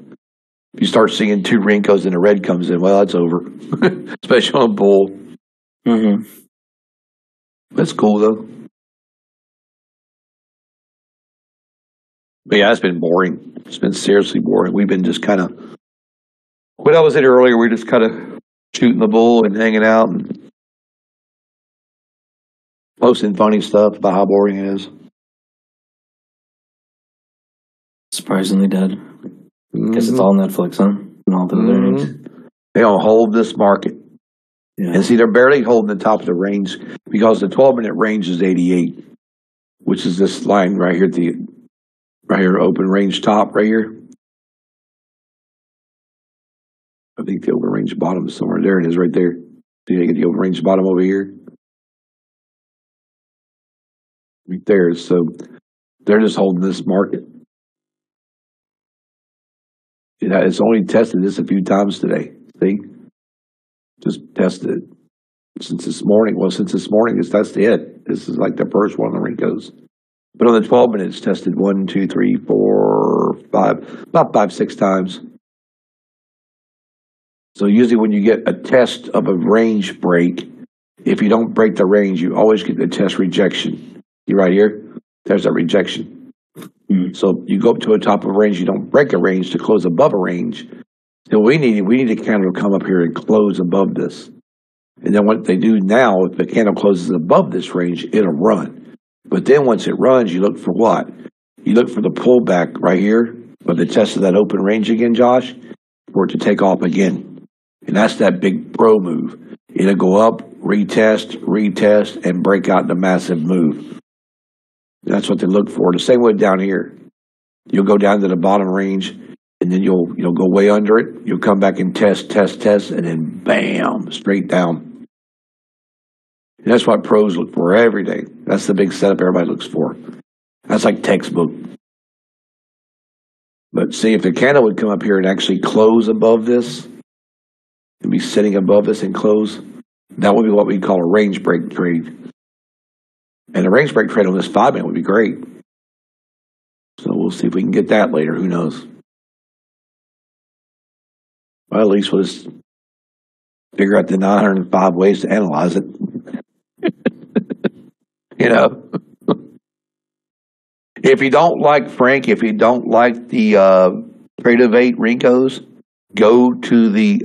If you start seeing 2 Rincos and a red comes in, well, that's over. Especially on a bull. That's cool though. But yeah, it's been boring. It's been seriously boring. We've been just kind of, when I was in earlier, we were just kind of shooting the bull and hanging out and posting funny stuff about how boring it is. Surprisingly dead. Because it's all Netflix, huh? And all the earnings. They don't hold this market. Yeah. And see, they're barely holding the top of the range because the 12-minute range is 88, which is this line right here right here, open range top right here. I think the open range bottom is somewhere. There it is right there. See, you get the open range bottom over here. Right there. So they're just holding this market. It's only tested this a few times today. See? Just tested it. Since this morning, that's it. This is like the first one of the Rincos. But on the 12 minutes, tested 1, 2, 3, 4, 5, about 5, 6 times. So usually when you get a test of a range break, if you don't break the range, you always get the test rejection. You right here, there's a rejection. So you go up to a top of a range, you don't break a range to close above a range. So we need a candle to come up here and close above this. And then what they do now, if the candle closes above this range, it'll run. But then once it runs, you look for what? You look for the pullback right here, or the test of that open range again, Josh, for it to take off again. And that's that big pro move. It'll go up, retest, and break out the massive move. That's what they look for. The same way down here. You'll go down to the bottom range, and then you'll go way under it. You'll come back and test, and then bam, straight down. And that's what pros look for every day. That's the big setup everybody looks for. That's like textbook. But see, if the candle would come up here and actually close above this, and be sitting above this and close, that would be what we call a range break trade. And a range break trade on this 5-minute would be great. So we'll see if we can get that later. Who knows? Well, at least we'll just figure out the 905 ways to analyze it. You know, if you don't like Frank, if you don't like the Trade of 8 Rincos, go to the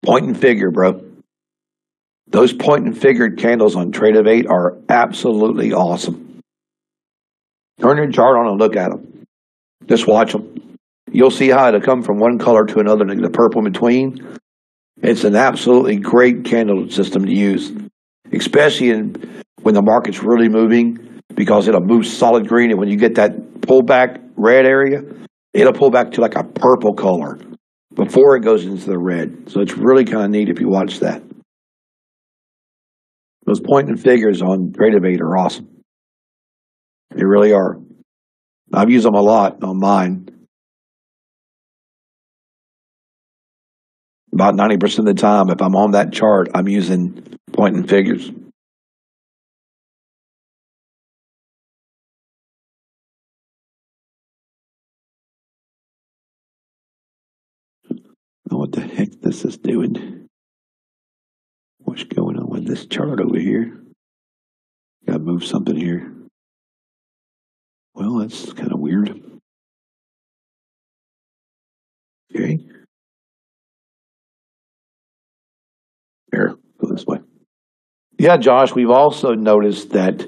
point and figure, bro. Those point and figured candles on Trade of 8 are absolutely awesome. Turn your chart on and look at them. Just watch them. You'll see how it'll come from one color to another and the purple in between. It's an absolutely great candle system to use, especially when the market's really moving, because it'll move solid green, and when you get that pullback red area, it'll pull back to like a purple color before it goes into the red. So it's really kind of neat if you watch that. Those point and figures on Tradevate are awesome. They really are. I've used them a lot on mine. About 90% of the time, if I'm on that chart, I'm using point and figures. What the heck this is doing? What's going on with this chart over here? Gotta move something here. Well, that's kind of weird. Okay. There, go this way. Yeah, Josh, we've also noticed that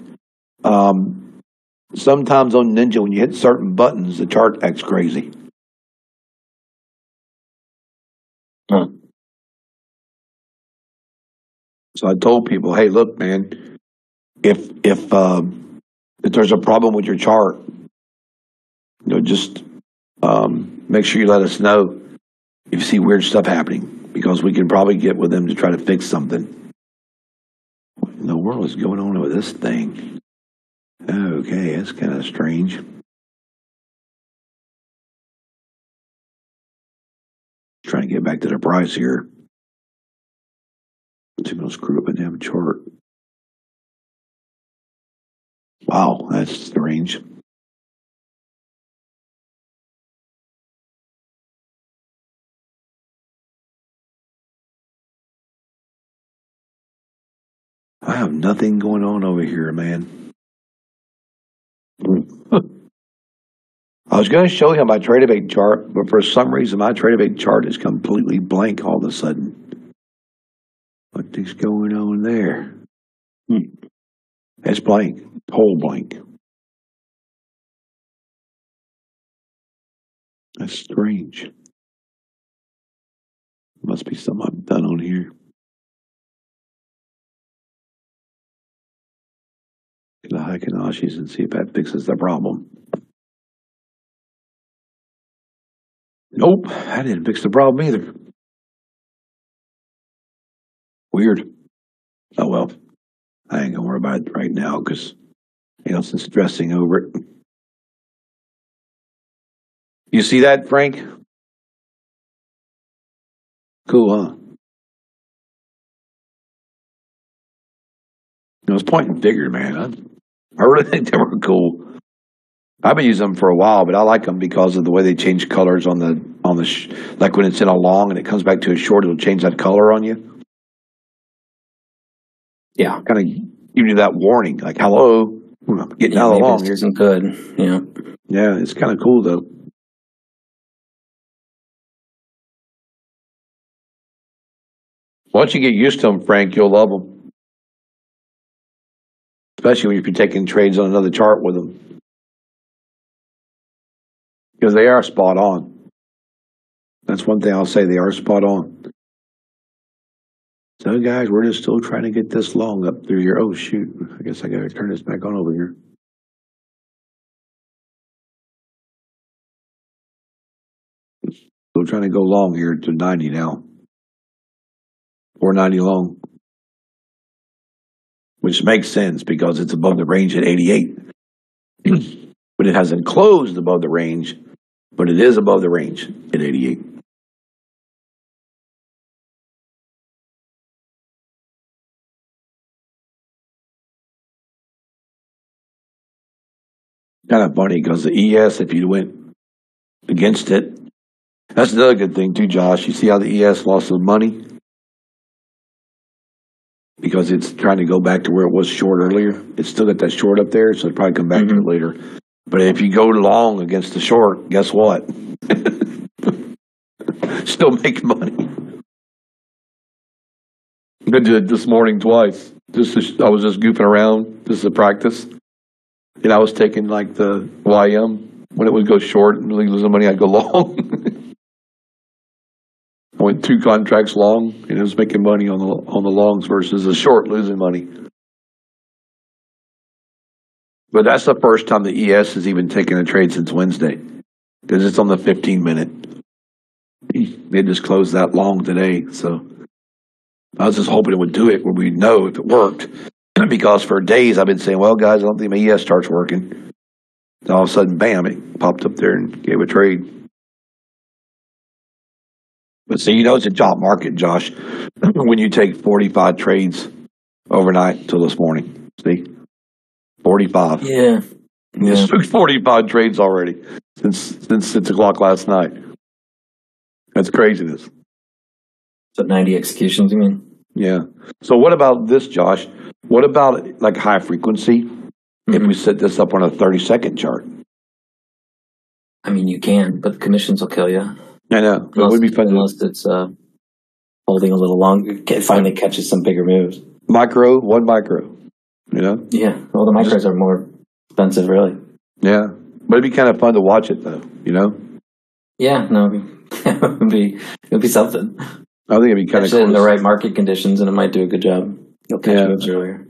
sometimes on Ninja, when you hit certain buttons, the chart acts crazy. Huh. So I told people, hey, look, man, if there's a problem with your chart, just make sure you let us know if you see weird stuff happening, because we can probably get with them to try to fix something. What in the world is going on with this thing? Okay, that's kind of strange. Trying to get back to the price here. See if it'll screw up a damn chart. Wow, that's strange. I have nothing going on over here, man. I was going to show him my Tradevate chart, but for some reason my Tradevate chart is completely blank all of a sudden. What is going on there? It's blank, whole blank. That's strange. Must be something I've done on here. Get the Heikenashis and see if that fixes the problem. Nope, that didn't fix the problem either. Weird. Oh well, I ain't gonna worry about it right now because ain't no sense stressing over it. You see that, Frank? Cool, huh? It was point and figure, man. I really think they were cool. I've been using them for a while, but I like them because of the way they change colors on the like when it's in a long and it comes back to a short, it'll change that color on you. Yeah. Kind of give you that warning, like, hello, I'm getting out of the long here. Isn't good. Yeah. Yeah, it's kind of cool though. Once you get used to them, Frank, you'll love them. Especially if you're taking trades on another chart with them. Because they are spot on. That's one thing I'll say, they are spot on. So guys, we're just still trying to get this long up through here. Oh shoot, I guess I gotta turn this back on over here. Still trying to go long here to 90 now. 490 long. Which makes sense because it's above the range at 88. But it hasn't closed above the range, but it is above the range at 88. Kind of funny because the ES, if you went against it, that's another good thing too, Josh. You see how the ES lost some money? Because it's trying to go back to where it was short earlier. It's still got that short up there, so it'll probably come back to it later. But if you go long against the short, guess what? Still make money. I did it this morning twice. I was just goofing around. This is a practice. And I was taking like the YM when it would go short and really losing money, I'd go long. I went 2 contracts long, and it was making money on the longs versus the short losing money. But that's the first time the ES has even taken a trade since Wednesday, because it's on the 15-minute. They just closed that long today, so I was just hoping it would do it where we'd know if it worked. Because for days I've been saying, well, guys, I don't think my ES starts working. And all of a sudden, bam, it popped up there and gave a trade. But see, it's a job market, Josh, when you take 45 trades overnight till this morning. See? 45. Yeah. It's 45 trades already since 6 o'clock last night. That's craziness. So 90 executions, you mean? Yeah. So what about this, Josh? What about like high frequency if we set this up on a 30-second chart? I mean, you can, but the commissions will kill you. I know. It would be fun unless it's holding a little longer. It finally catches some bigger moves. One micro. Yeah. Well, the micros are more expensive, really. Yeah. But it'd be kind of fun to watch it, though, Yeah, no, it would be something. I think it'd be kind of cool. In the right market conditions, and it might do a good job. You'll catch moves earlier.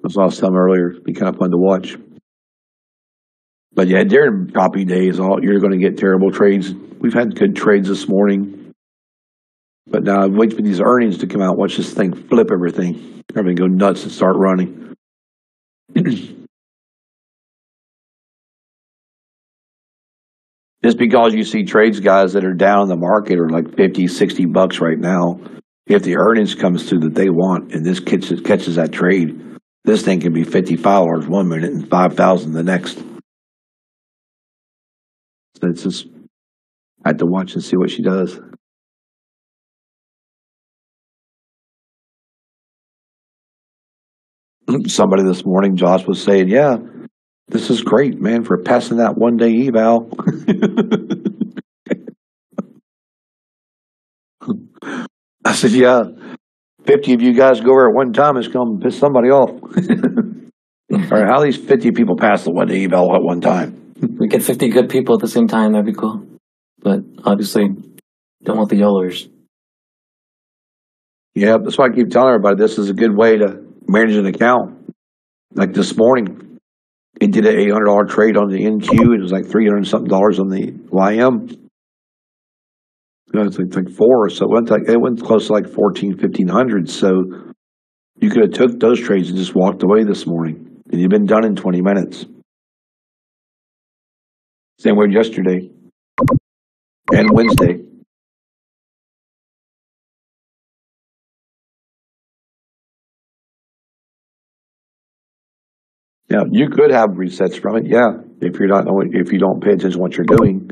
I saw some earlier. It'd be kind of fun to watch. But yeah, during choppy days, you're going to get terrible trades. We've had good trades this morning. But now I wait for these earnings to come out. Watch this thing flip everything. Everything go nuts and start running. Just because you see trades, guys, that are down in the market are like $50, $60 right now. If the earnings comes through that they want and this catches that trade, this thing can be $55 1 minute and $5,000 the next. So it's just, I had to watch and see what she does. Somebody this morning, Josh, was saying, yeah, this is great, man, for passing that 1-day eval. I said, yeah, 50 of you guys go over at one time, it's going to piss somebody off. Or how these 50 people pass the 1-day eval at one time? We get 50 good people at the same time, that'd be cool. But obviously, don't want the YOLers. Yeah, that's why I keep telling everybody this is a good way to manage an account. Like this morning, it did an $800 trade on the NQ. It was like $300 something on the YM. It's like 4, so it went close to like 1,1500. So you could have took those trades and just walked away this morning, and you've been done in 20 minutes. Same way yesterday and Wednesday. Yeah, you could have resets from it. Yeah, if you don't pay attention to what you're doing.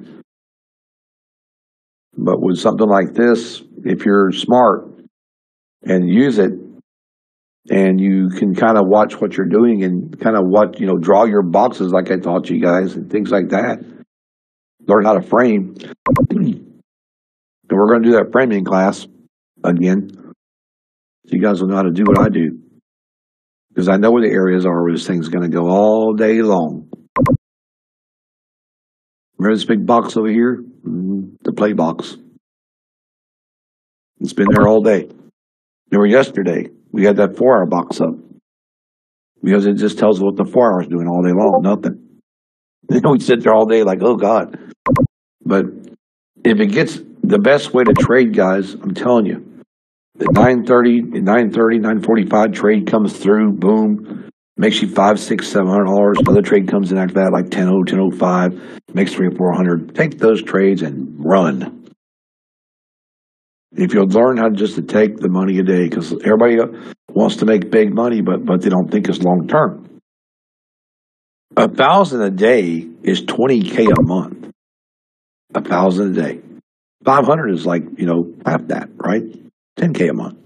But with something like this, if you're smart and use it, and you can kind of watch what you're doing and kind of draw your boxes like I taught you guys and things like that. Learn how to frame. And we're going to do that framing class again. So you guys will know how to do what I do. Because I know where the areas are where this thing's going to go all day long. Remember this big box over here? The play box. It's been there all day. Remember yesterday, we had that 4-hour box up. Because it just tells us what the 4 hours doing all day long. Nothing. We sit there all day like, oh, God. But if it gets the best way to trade, guys, I'm telling you, the 9:45 trade comes through, boom, makes you $500, $600, $700. Another trade comes in after that, like 10:00, 10:05, makes $300 or $400. Take those trades and run. If you'll learn how just to take the money a day, because everybody wants to make big money, but they don't think it's long term. 1,000 a day is $20K a month. 1,000 a day. 500 is like half that, right? $10K a month.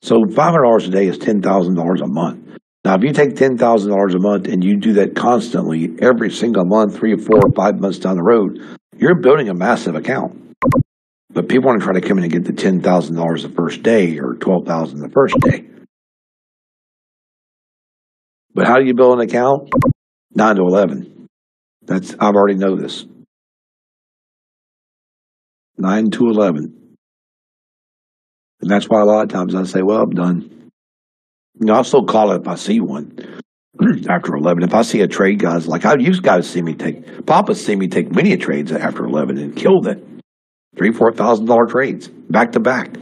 So $500 a day is $10,000 a month. Now, if you take $10,000 a month and you do that constantly every single month, 3 or 4 or 5 months down the road, you're building a massive account. But people want to try to come in and get the $10,000 the first day or $12,000 the first day. But how do you build an account? 9 to 11. I've already know this. 9 to 11. And that's why a lot of times I say, well, I'm done. I'll still call it if I see one after 11. If I see a trade, guys, like you guys see me Papa's seen me take many trades after 11 and killed it. $3,000, $4,000 trades back to back.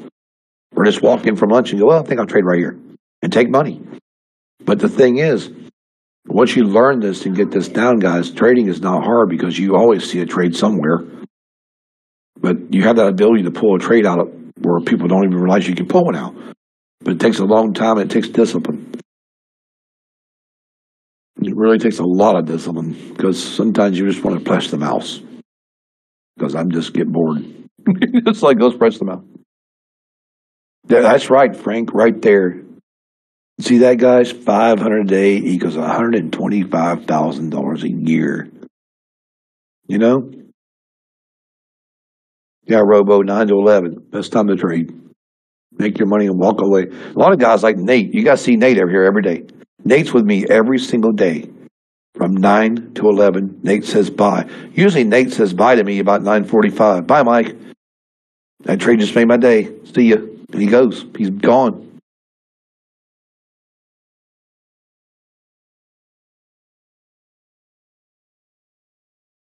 Or just walk in from lunch and go, well, I think I'll trade right here and take money. But the thing is, once you learn this and get this down, guys, trading is not hard because you always see a trade somewhere. But you have that ability to pull a trade out of where people don't even realize you can pull one out. But it takes a long time and it takes discipline. It really takes a lot of discipline because sometimes you just want to press the mouse. Because I'm just get bored. It's like, let's press the mouse. Yeah, that's right, Frank, right there. See that, guys? 500 a day equals $125,000 a year. You know? Yeah, Robo, 9 to 11. Best time to trade. Make your money and walk away. A lot of guys like Nate. You guys see Nate over here every day. Nate's with me every single day. From 9 to 11, Nate says bye. Usually Nate says bye to me about 9:45. Bye, Mike. That trade just made my day. See ya. And he goes. He's gone.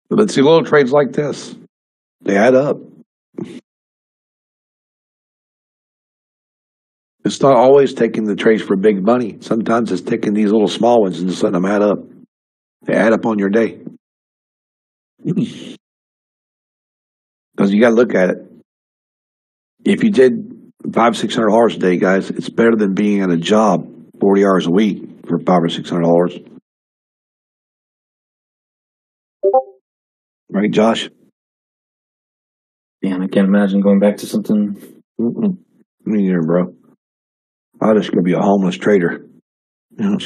But see, little trades like this, they add up. It's not always taking the trades for big money. Sometimes it's taking these little small ones and just letting them add up. They add up on your day. Because you got to look at it. If you did $500-600 a day, guys, it's better than being at a job 40 hours a week for $500 or $600. Right, Josh? Yeah, I can't imagine going back to something. Me neither, bro. I'm just going to be a homeless trader. You know?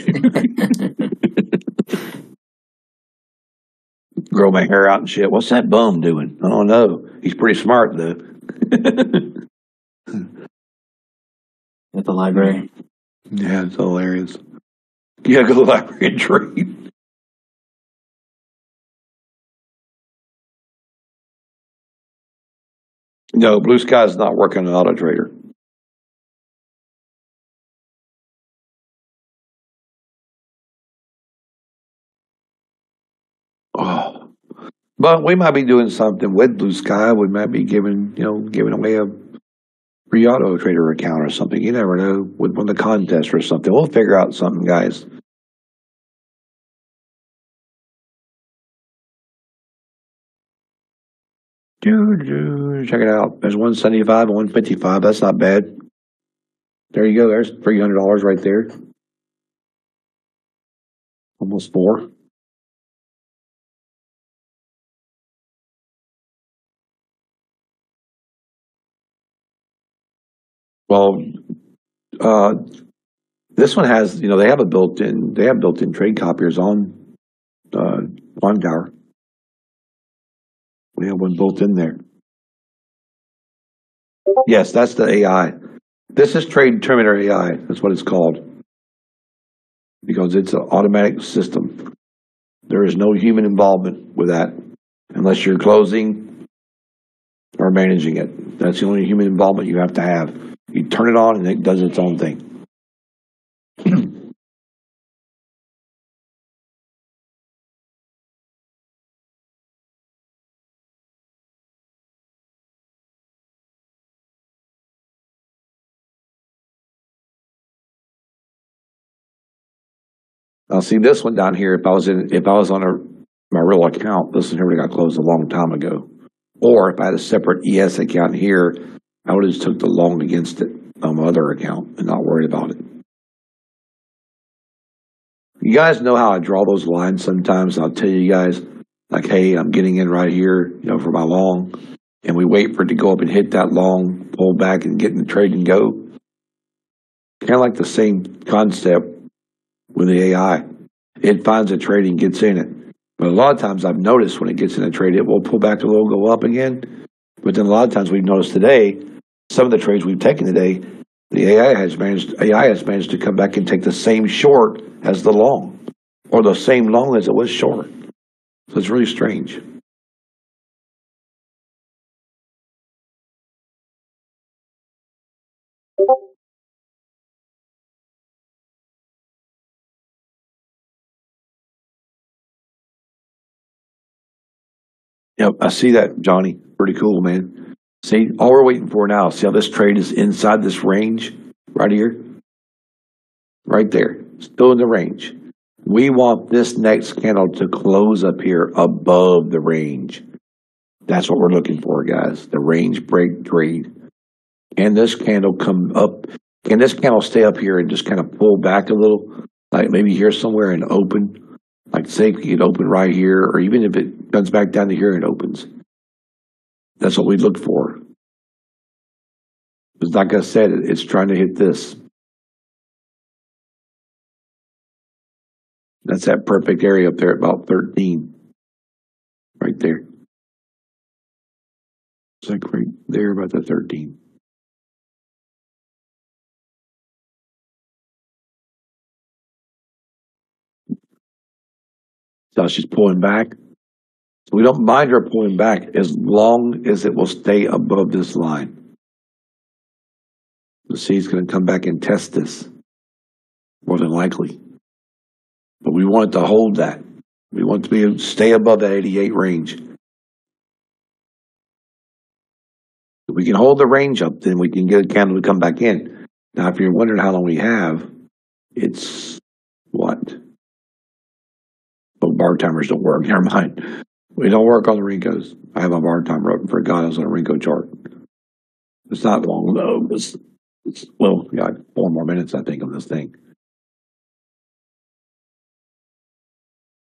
Grow my hair out and shit. What's that bum doing? I don't know. He's pretty smart, though. At the library. Yeah, it's hilarious. You gotta go to the library and trade. No, Blue Sky's not working an auto trader. Oh. But we might be doing something with Blue Sky. We might be giving away a free auto trader account or something. You never know, with one of the contests or something. We'll figure out something, guys. Check it out. There's 175 and 155. That's not bad. There you go. There's $300 right there. Almost 4. Well, this one has, they have built-in trade copiers on Tower. We have one built in there. Yes, that's the AI. This is Trade Terminator AI. That's what it's called. Because it's an automatic system. There is no human involvement with that unless you're closing or managing it. That's the only human involvement you have to have. You turn it on and it does its own thing. Now, see this one down here. If I was on my real account, this one already got closed a long time ago. Or if I had a separate ES account here, I would have just took the long against it on my other account and not worried about it. You guys know how I draw those lines sometimes. I'll tell you guys, like, hey, I'm getting in right here, for my long, and we wait for it to go up and hit that long, pull back and get in the trade and go. Kind of like the same concept with the AI. It finds a trade and gets in it. But a lot of times I've noticed when it gets in a trade, it will pull back a little, go up again. But then a lot of times we've noticed today, some of the trades we've taken today, The AI has managed to come back and take the same short as the long, or the same long as it was short. So it's really strange. Yep, I see that, Johnny. Pretty cool, man. See, all we're waiting for now, see how this trade is inside this range right here? Right there. Still in the range. We want this next candle to close up here above the range. That's what we're looking for, guys. The range break trade. Can this candle come up? Can this candle stay up here and just kind of pull back a little? Like maybe here somewhere and open? Like say if you could open right here, or even if it comes back down to here and opens. That's what we look for. Because like I said, it's trying to hit this. That's that perfect area up there at about 13. Right there. It's like right there about the 13. So she's pulling back. So we don't mind her pulling back as long as it will stay above this line. The C's going to come back and test this, more than likely. But we want it to hold that. We want it to be able to stay above that 88 range. If we can hold the range up, then we can get a candle to come back in. Now, if you're wondering how long we have, it's what? Well, bar timers don't work. Never mind. We don't work on the Rincos. I have my bar timer up and forgot I was on a Rinco chart. It's not long though. Well, yeah, 4 more minutes, I think, of this thing.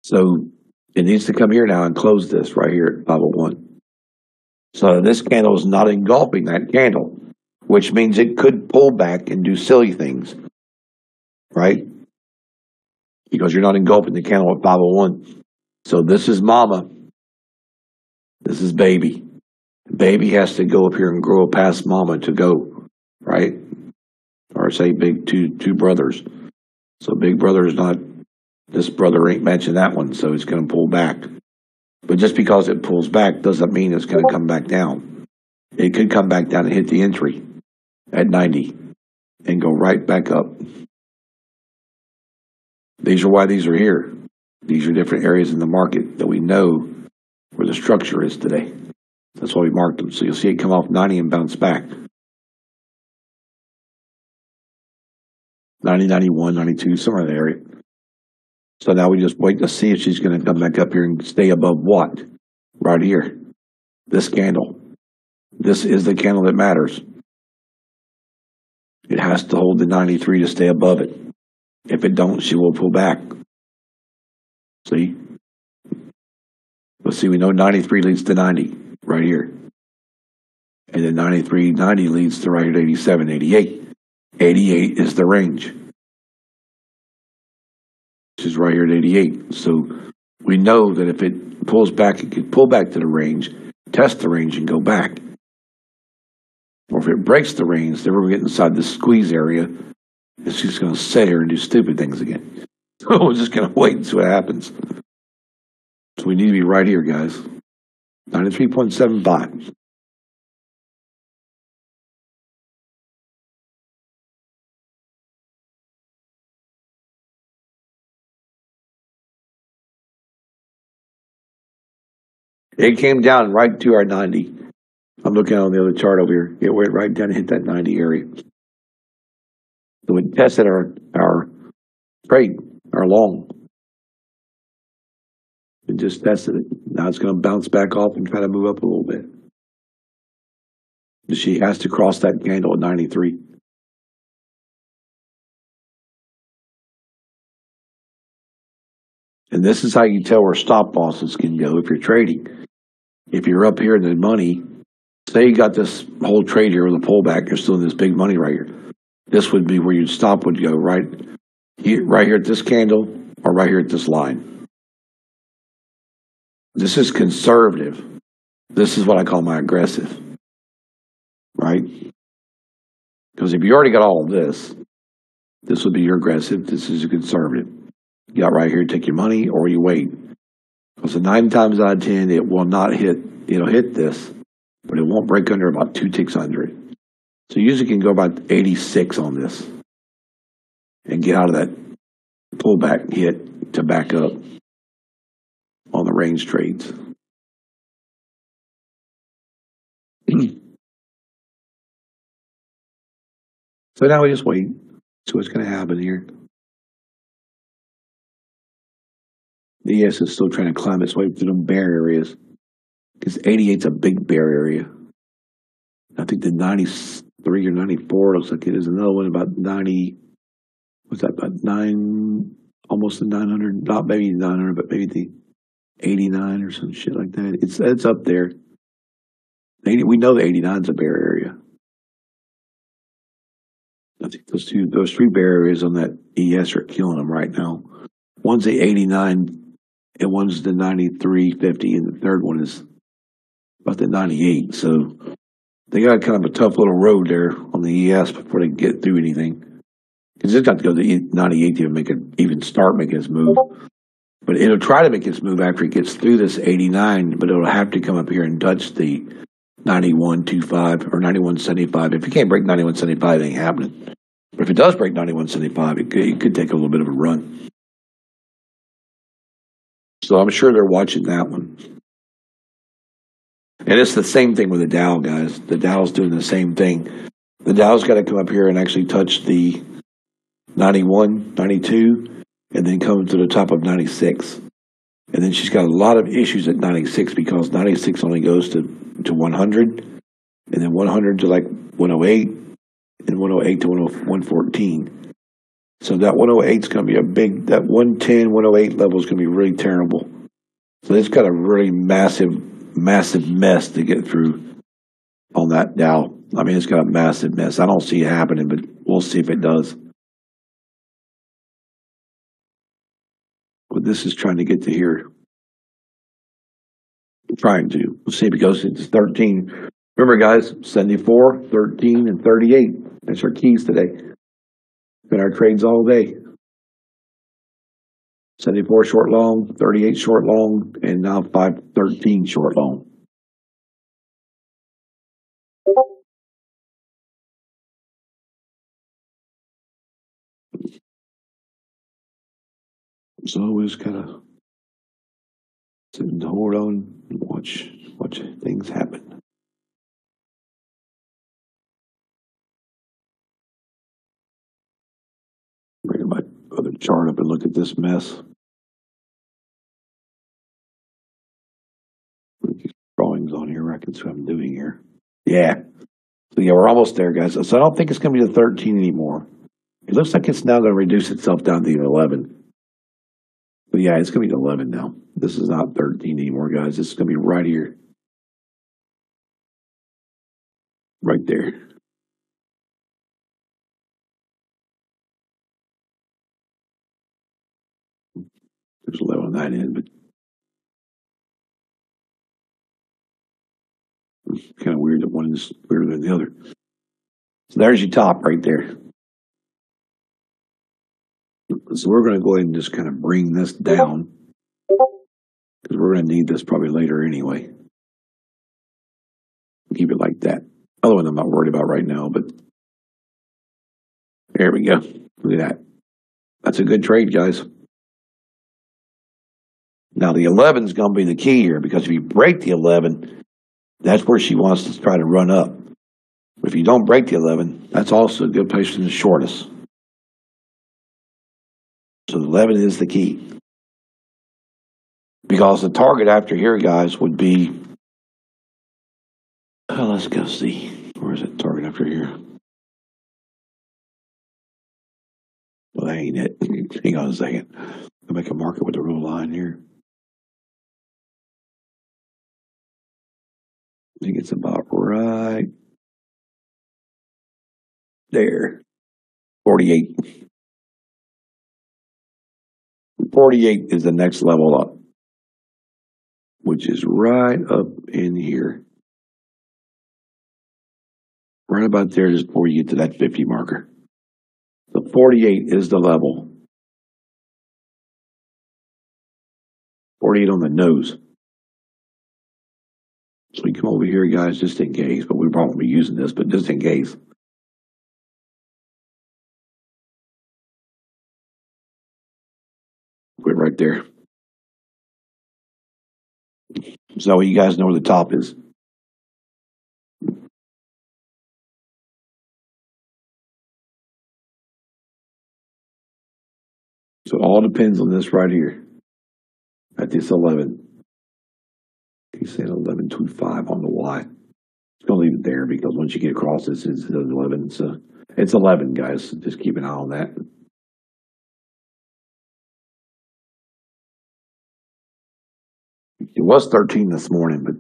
So it needs to come here now and close this right here at 501. So this candle is not engulfing that candle, which means it could pull back and do silly things, right? Because you're not engulfing the candle at 501. So this is mama. This is baby. Baby has to go up here and grow past mama to go, right? Or say big two brothers. So big brother is not, this brother ain't matching that one, so it's going to pull back. But just because it pulls back doesn't mean it's going to come back down. It could come back down and hit the entry at 90 and go right back up. These are why these are here. These are different areas in the market that we know where the structure is today. That's why we marked them. So you'll see it come off 90 and bounce back. 90, 91, 92, somewhere in the area. So now we just wait to see if she's going to come back up here and stay above what? Right here. This candle. This is the candle that matters. It has to hold the 93 to stay above it. If it don't, she will pull back. See? Let's see, we know 93 leads to 90 right here. And then 93, 90 leads to right here at 87, 88. 88 is the range. Which is right here at 88. So we know that if it pulls back, it could pull back to the range, test the range, and go back. Or if it breaks the range, then we're getting inside the squeeze area. It's just going to sit here and do stupid things again. So we're just going to wait and see what happens. So we need to be right here, guys. 93.75. It came down right to our 90. I'm looking on the other chart over here. It went right down and hit that 90 area. So we tested our trade, our long. It just tested it. Now it's going to bounce back off and try to move up a little bit. She has to cross that candle at 93. And this is how you tell where stop losses can go if you're trading. If you're up here in the money, say you got this whole trade here with a pullback, you're still in this big money right here. This would be where your stop would go, right here at this candle or right here at this line. This is conservative. This is what I call my aggressive, right? Because if you already got all of this, this would be your aggressive. This is a conservative. You got right here, take your money, or you wait. Because 9 times out of 10, it will not hit. It'll hit this, but it won't break under about 2 ticks under it. So you usually can go about 86 on this and get out of that pullback hit to back up on the range trades. So now we just wait, see what's going to happen here. The ES is still trying to climb its way through them bear areas because 88's a big bear area. I think the 93 or 94 looks like it is another one about 90. What's that, about 9, almost the 900, not maybe 900, but maybe the 89 or some shit like that. It's up there. We know the 89 is a bear area. I think those 3 bear areas on that ES are killing them right now. One's the 89, and one's the 93.50, and the third one is about the 98. So they got kind of a tough little road there on the ES before they get through anything. Because it's got to go to 98 to even start making its move. But it'll try to make its move after it gets through this 89, but it'll have to come up here and touch the 91.25 or 91.75. If you can't break 91.75, it ain't happening. But if it does break 91.75, it could take a little bit of a run. So I'm sure they're watching that one. And it's the same thing with the Dow, guys. The Dow's doing the same thing. The Dow's got to come up here and actually touch the 91, 92, and then come to the top of 96. And then she's got a lot of issues at 96 because 96 only goes to 100, and then 100 to like 108, and 108 to 114. So that 108 is going to be that 110, 108 level is going to be really terrible. So it's got a really massive mess to get through on that Dow. I mean, it's got a massive mess. I don't see it happening, but we'll see if it does. But this is trying to get to here. Trying to. We'll see if it goes into 13. Remember, guys, 74, 13, and 38. That's our keys today. Been our trades all day. 74 short long, 38 short long, and now 513 short long. So always kind of sit and hold on and watch things happen. Bring my other chart up and look at this mess. Drawings on here, I can see what I'm doing here. Yeah. So yeah, we're almost there, guys. So I don't think it's going to be the 13 anymore. It looks like it's now going to reduce itself down to 11. But yeah, it's going to be 11 now. This is not 13 anymore, guys. This is going to be right here. Right there. There's 11 on that end, but it's kind of weird that one is weirder than the other. So there's your top right there. So we're going to go ahead and just kind of bring this down because we're going to need this probably later anyway. Keep it like that. Other one I'm not worried about right now, but there we go. Look at that. That's a good trade, guys. Now the 11 is going to be the key here because if you break the 11, that's where she wants to try to run up. But if you don't break the 11, that's also a good place to short us. So 11 is the key. Because the target after here, guys, would be... let's go see. Where's that target after here? Well, that ain't it. Hang on a second. I'll make a marker with a real line here. I think it's about right there. 48. 48 is the next level up, which is right up in here. Right about there just before you get to that 50 marker. The 48 is the level. 48 on the nose. So you come over here, guys, just in case, but we won't be using this, but just in case. Put it right there. So you guys know where the top is. So it all depends on this right here. At this 11. He's saying 11.25 on the Y. It's going to leave it there because once you get across this, it's 11. So it's 11, guys. Just keep an eye on that. It was 13 this morning, but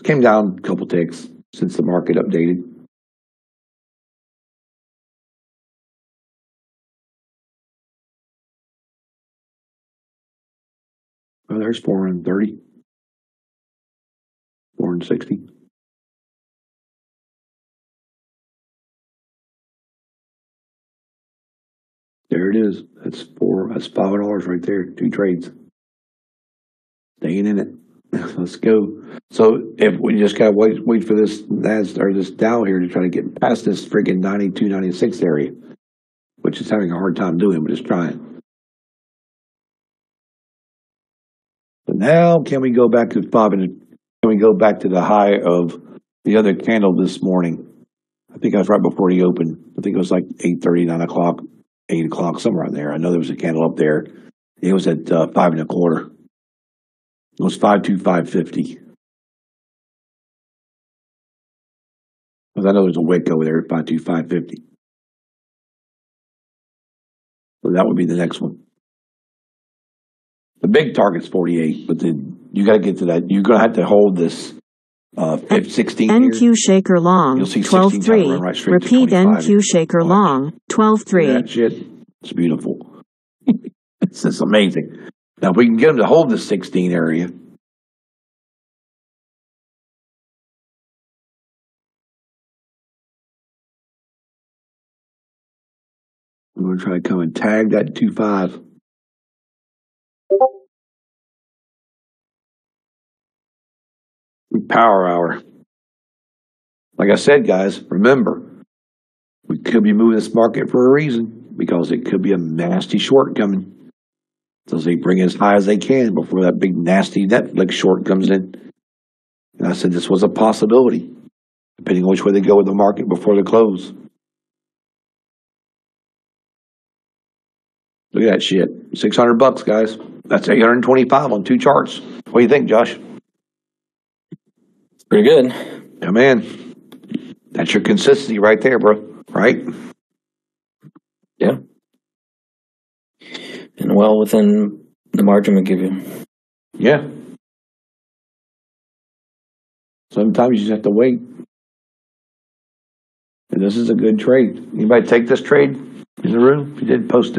it came down a couple ticks since the market updated. Oh, there's 430. 460. There it is. That's $5 right there. 2 trades. Staying in it. Let's go. So if we just gotta wait for this this Dow here to try to get past this freaking 92, 96 area, which is having a hard time doing, but it's trying. So now can we go back to can we go back to the high of the other candle this morning? I think I was right before he opened. I think it was like 8:30, 9 o'clock, 8 o'clock, somewhere in there. I know there was a candle up there. It was at 5 1/4. It was 525.50. Because I know there's a wick over there at 525.50. So that would be the next one. The big target's 48, but then you got to get to that. You're going to have to hold this 16 NQ here. shaker long, You'll see 16 12.3. right straight to Repeat 25. NQ shaker long, 12.3. That shit, it's beautiful. It's just amazing. Now, if we can get them to hold the 16 area, we're going to try to come and tag that 2.5. Power hour. Like I said, guys, remember, we could be moving this market for a reason because it could be a nasty short coming. So they bring it as high as they can before that big nasty Netflix short comes in. And I said this was a possibility, depending on which way they go with the market before the close. Look at that shit. $600, guys. That's 825 on 2 charts. What do you think, Josh? Pretty good. Yeah, man. That's your consistency right there, bro. Right? Yeah. And well within the margin we give you. Yeah. Sometimes you just have to wait. And this is a good trade. Anybody take this trade in the room? If you did, post it.